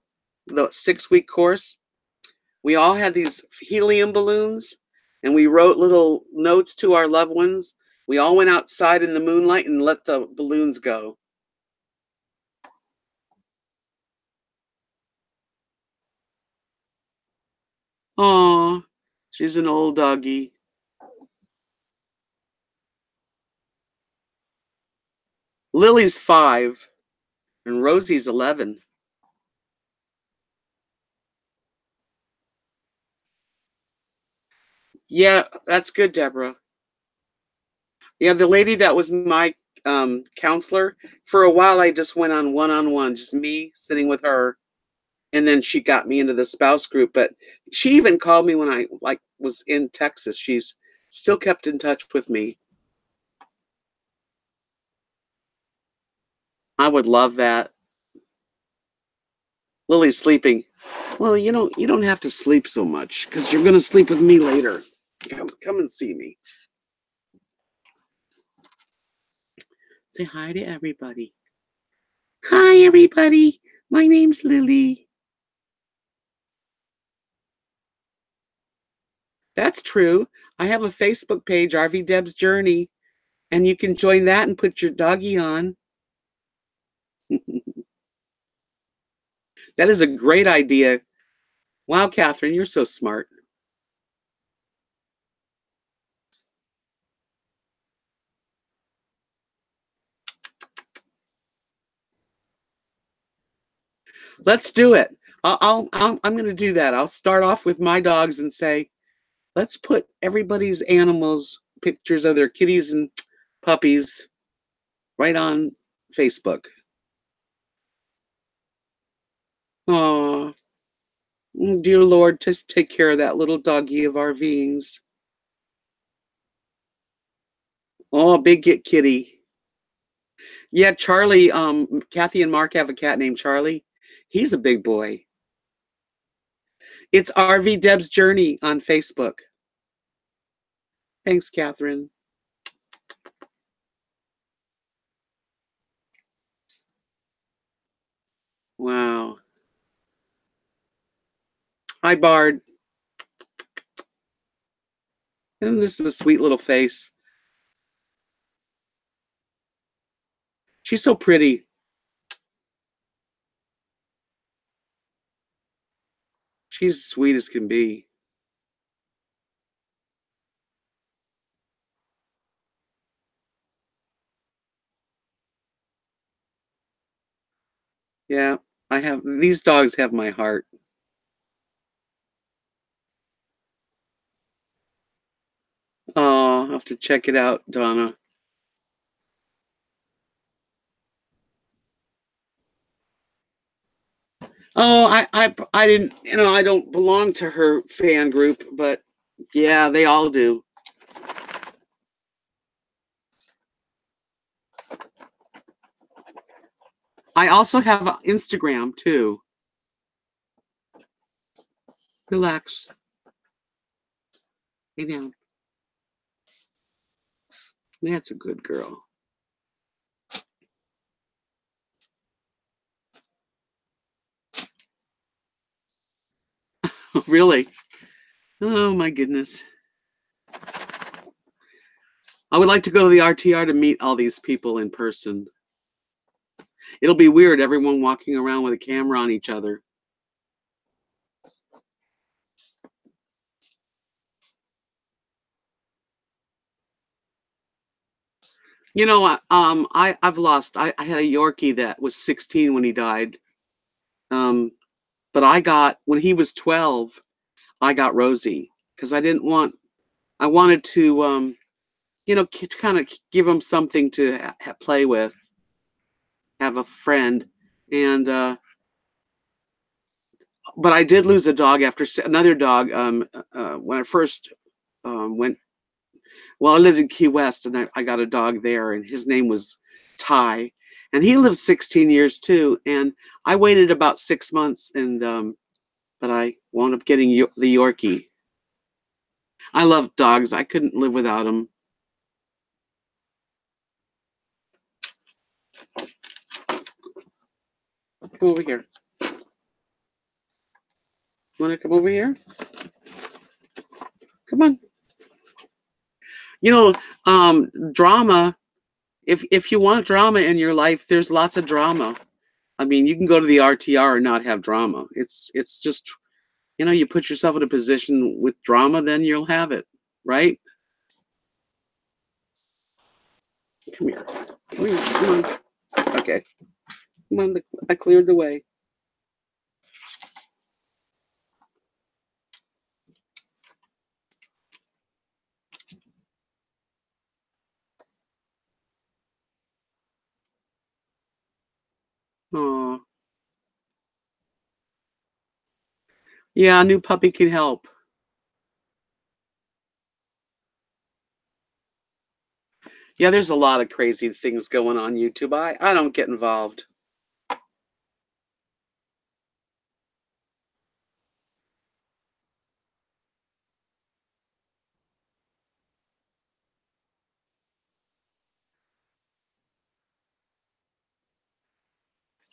the 6-week course. We all had these helium balloons, and we wrote little notes to our loved ones. We all went outside in the moonlight and let the balloons go. Aw, she's an old doggy. Lily's 5 and Rosie's 11. Yeah, that's good, Deborah. Yeah, the lady that was my counselor, for a while I just went on one, just me sitting with her, and then she got me into the spouse group. But she even called me when I like was in Texas. She's still kept in touch with me. I would love that. Lily's sleeping. Well, you don't have to sleep so much because you're gonna sleep with me later. Come and see me. Say hi to everybody. Hi, everybody. My name's Lily. That's true. I have a Facebook page, RVDebs Journey, and you can join that and put your doggy on. That is a great idea. Wow, Catherine, you're so smart. Let's do it. I'm going to do that. I'll start off with my dogs and say, let's put everybody's animals, pictures of their kitties and puppies, right on Facebook. Oh, dear Lord, just take care of that little doggy of our beings. Oh, big kitty. Yeah, Charlie. Kathy and Mark have a cat named Charlie. He's a big boy. It's RV Deb's Journey on Facebook. Thanks, Catherine. Wow. Hi, Bard. And this is a sweet little face. She's so pretty. She's sweet as can be. Yeah, these dogs have my heart. Oh, I'll have to check it out, Donna. Oh, I didn't, I don't belong to her fan group, but yeah, they all do. I also have Instagram too. Relax. Lay down. That's a good girl. Really? Oh my goodness. I would like to go to the RTR to meet all these people in person. It'll be weird, everyone walking around with a camera on each other. I've lost. I had a Yorkie that was 16 when he died. Um, but when he was 12, I got Rosie because I wanted to, kind of give him something to play with, have a friend. And, but I did lose a dog after another dog, when I first, went, well, I lived in Key West and I got a dog there and his name was Ty and he lived 16 years too. And I waited about 6 months but I wound up getting the Yorkie. I love dogs. I couldn't live without them. Come over here. You want to come over here? Come on. You know, drama. If you want drama in your life, there's lots of drama. I mean, you can go to the RTR and not have drama. It's just, you put yourself in a position with drama, then you'll have it, right? Come here. Come here. Come on. Okay. Come on. I cleared the way. Oh, yeah. A new puppy can help. Yeah, there's a lot of crazy things going on YouTube. I don't get involved.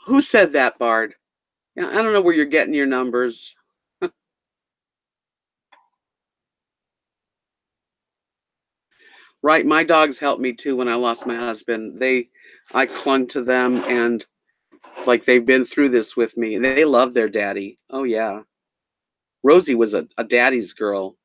Who said that, Bard? Yeah, I don't know where you're getting your numbers. Right, my dogs helped me too when I lost my husband. I clung to them and like they've been through this with me. They love their daddy. Oh yeah. Rosie was a daddy's girl.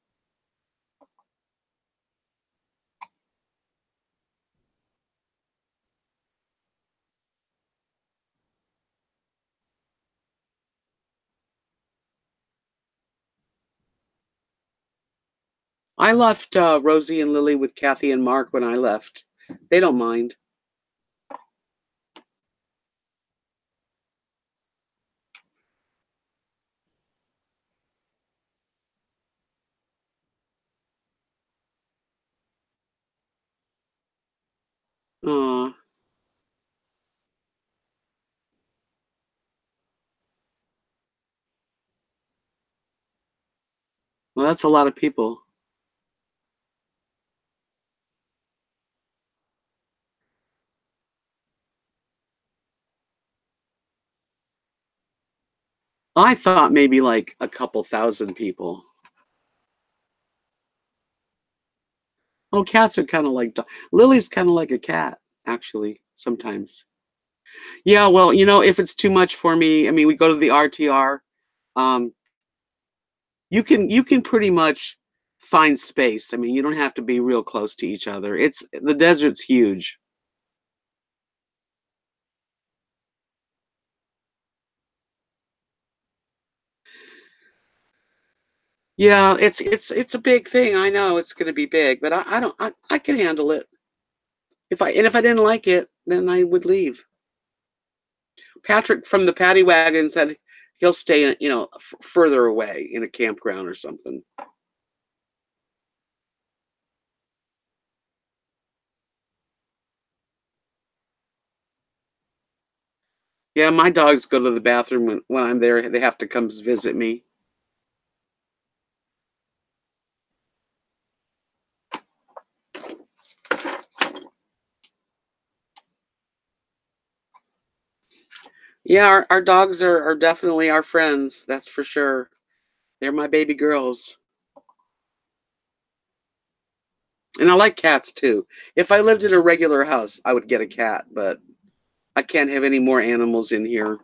I left Rosie and Lily with Kathy and Mark when I left. They don't mind. Aw, well, that's a lot of people. I thought maybe like a couple thousand people. Oh, cats are kind of like Lily's kind of like a cat, actually, sometimes. Yeah, well, if it's too much for me, I mean, we go to the RTR. Um, you can pretty much find space. I mean, you don't have to be real close to each other. It's the desert's huge. Yeah, it's a big thing. I know it's going to be big, but I don't I can handle it. If I didn't like it, then I would leave. Patrick from the Paddy Wagon said he'll stay, further away in a campground or something. Yeah, my dogs go to the bathroom when I'm there. They have to come visit me. Yeah, our dogs are definitely our friends. That's for sure. They're my baby girls. And I like cats too. If I lived in a regular house, I would get a cat, but I can't have any more animals in here.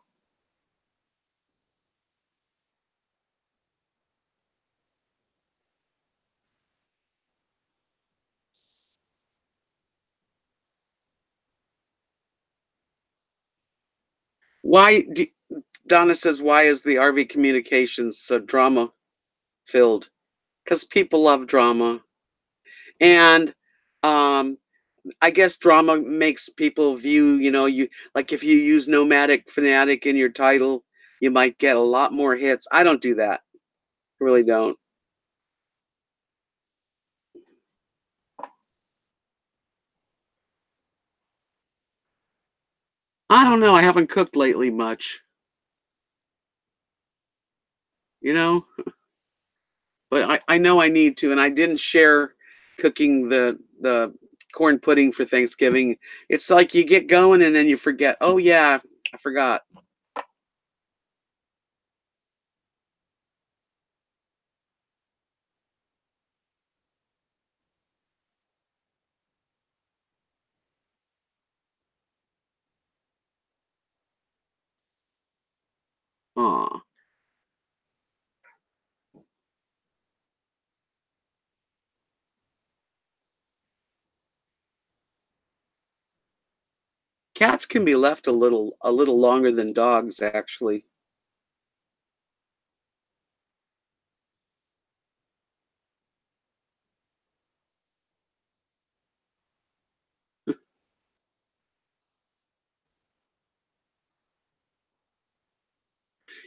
Why do, Donna says, why is the RV communications so drama filled? Because people love drama. And um, I guess drama makes people view, you like if you use nomadic fanatic in your title, you might get a lot more hits. I don't do that. I really don't. I don't know. I haven't cooked lately much, you know, but I know I need to. And I didn't share cooking the corn pudding for Thanksgiving. It's like you get going and then you forget. Oh yeah, I forgot. Aw. Cats can be left a little longer than dogs, actually.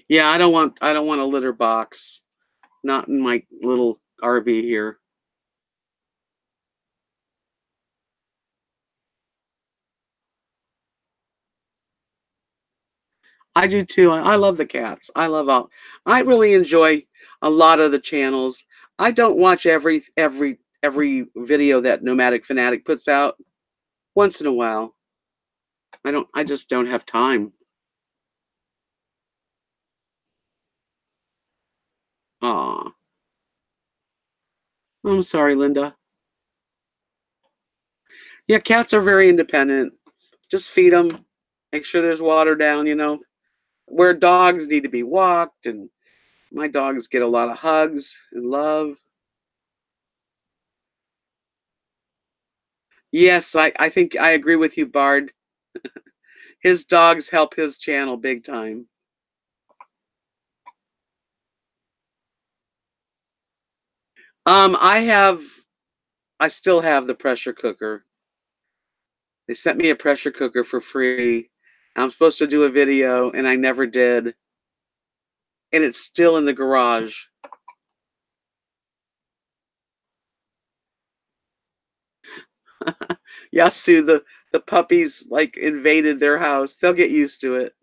Yeah, I don't want a litter box. Not in my little RV here. I do too. I love the cats. I really enjoy a lot of the channels. I don't watch every video that Nomadic Fanatic puts out. Once in a while. I just don't have time. Aw. I'm sorry, Linda. Yeah, cats are very independent. Just feed them. Make sure there's water down. Where dogs need to be walked, and my dogs get a lot of hugs and love. Yes, I think I agree with you, Bard. His dogs help his channel big time. I have I still have the pressure cooker. They sent me a pressure cooker for free. I'm supposed to do a video and I never did. And it's still in the garage. Yasu, the puppies like invaded their house. They'll get used to it.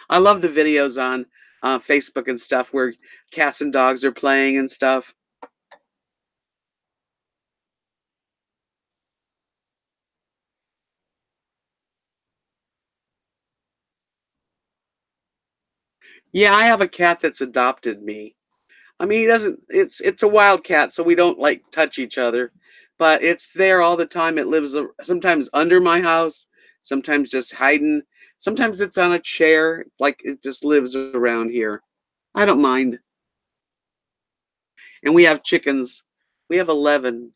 I love the videos on Facebook and stuff where cats and dogs are playing and stuff. Yeah, I have a cat that's adopted me. I mean, he doesn't. It's a wild cat, so we don't like touch each other, but it's there all the time. It lives sometimes under my house, sometimes just hiding. Sometimes it's on a chair, like it just lives around here. I don't mind. And we have chickens. We have 11.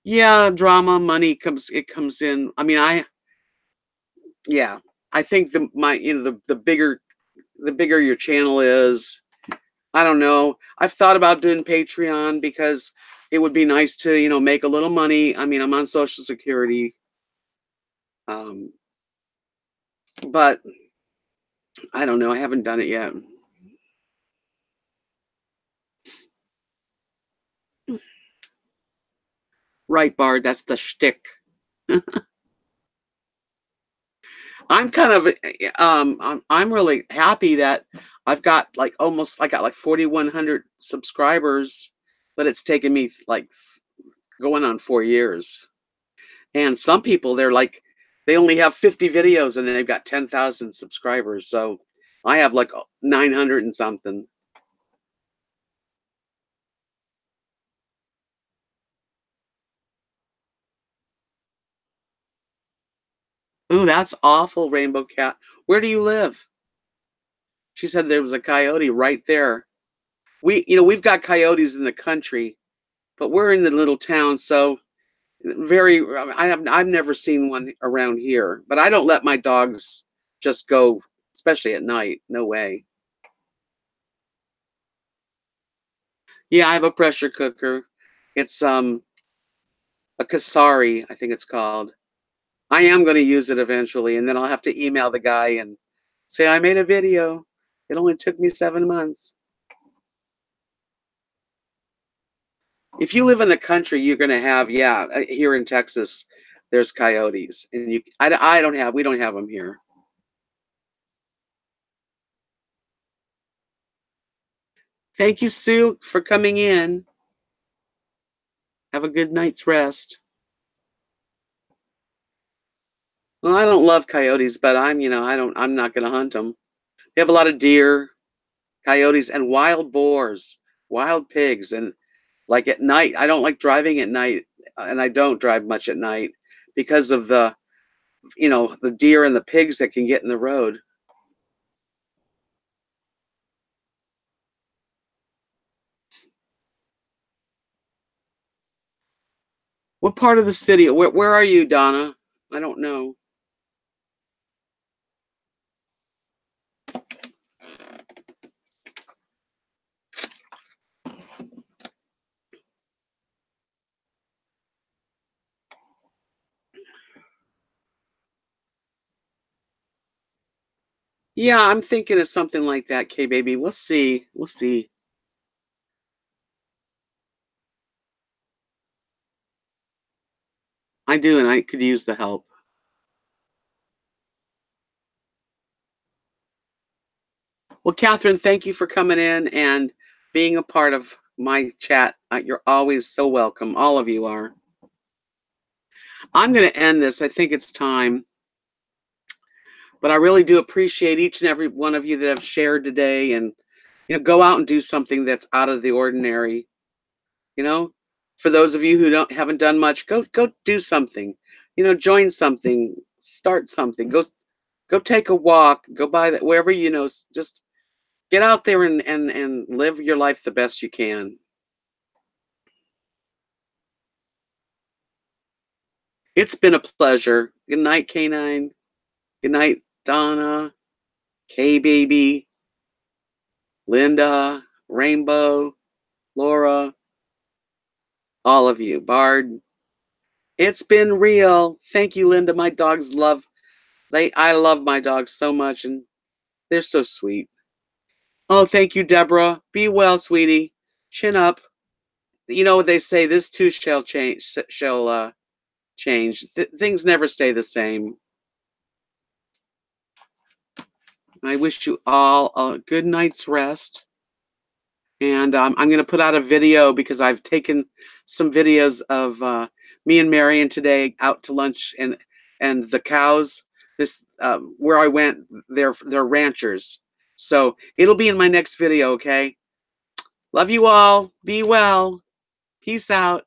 Yeah, drama, money comes in. I mean, yeah, I think the bigger your channel is, I don't know. I've thought about doing Patreon because it would be nice to make a little money. I mean, I'm on Social Security, um, but I don't know. I haven't done it yet. Right, Bard. That's the shtick. I'm kind of, I'm really happy that I got like 4,100 subscribers, but it's taken me like going on 4 years. And some people, they only have 50 videos and they've got 10,000 subscribers. So I have like 900 and something. Ooh, that's awful, Rainbow Cat. Where do you live? She said there was a coyote right there. We've got coyotes in the country, but we're in the little town, so I've never seen one around here. But I don't let my dogs just go, especially at night. No way. Yeah, I have a pressure cooker. It's a Kasari, I think it's called. I am going to use it eventually, and then I'll have to email the guy and say I made a video. It only took me 7 months. If you live in the country, you're going to have, yeah, here in Texas, there's coyotes, and I don't have, we don't have them here. Thank you, Sue, for coming in. Have a good night's rest. Well, I don't love coyotes, but I'm not going to hunt them. We have a lot of deer, coyotes, and wild boars, wild pigs, and like at night, I don't like driving at night, and I don't drive much at night because of the deer and the pigs that can get in the road. What part of the city? Where are you, Donna? I don't know. Yeah, I'm thinking of something like that, K baby. We'll see. We'll see. I do, and I could use the help. Well, Catherine, thank you for coming in and being a part of my chat. You're always so welcome. All of you are. I'm going to end this. I think it's time. But I really do appreciate each and every one of you that have shared today, and go out and do something that's out of the ordinary. You know, for those of you who don't haven't done much, go do something. Join something, start something. Go take a walk. Go by that wherever just get out there and live your life the best you can. It's been a pleasure. Good night, Canine. Good night, Donna, K Baby, Linda, Rainbow, Laura, all of you. Bard. It's been real. Thank you, Linda. My dogs love I love my dogs so much, and they're so sweet. Oh, thank you, Deborah. Be well, sweetie. Chin up. You know what they say, this too shall change. Things never stay the same. I wish you all a good night's rest. And I'm going to put out a video because I've taken some videos of me and Marion today out to lunch, and the cows. This where I went, they're ranchers, so it'll be in my next video. Okay, love you all. Be well. Peace out.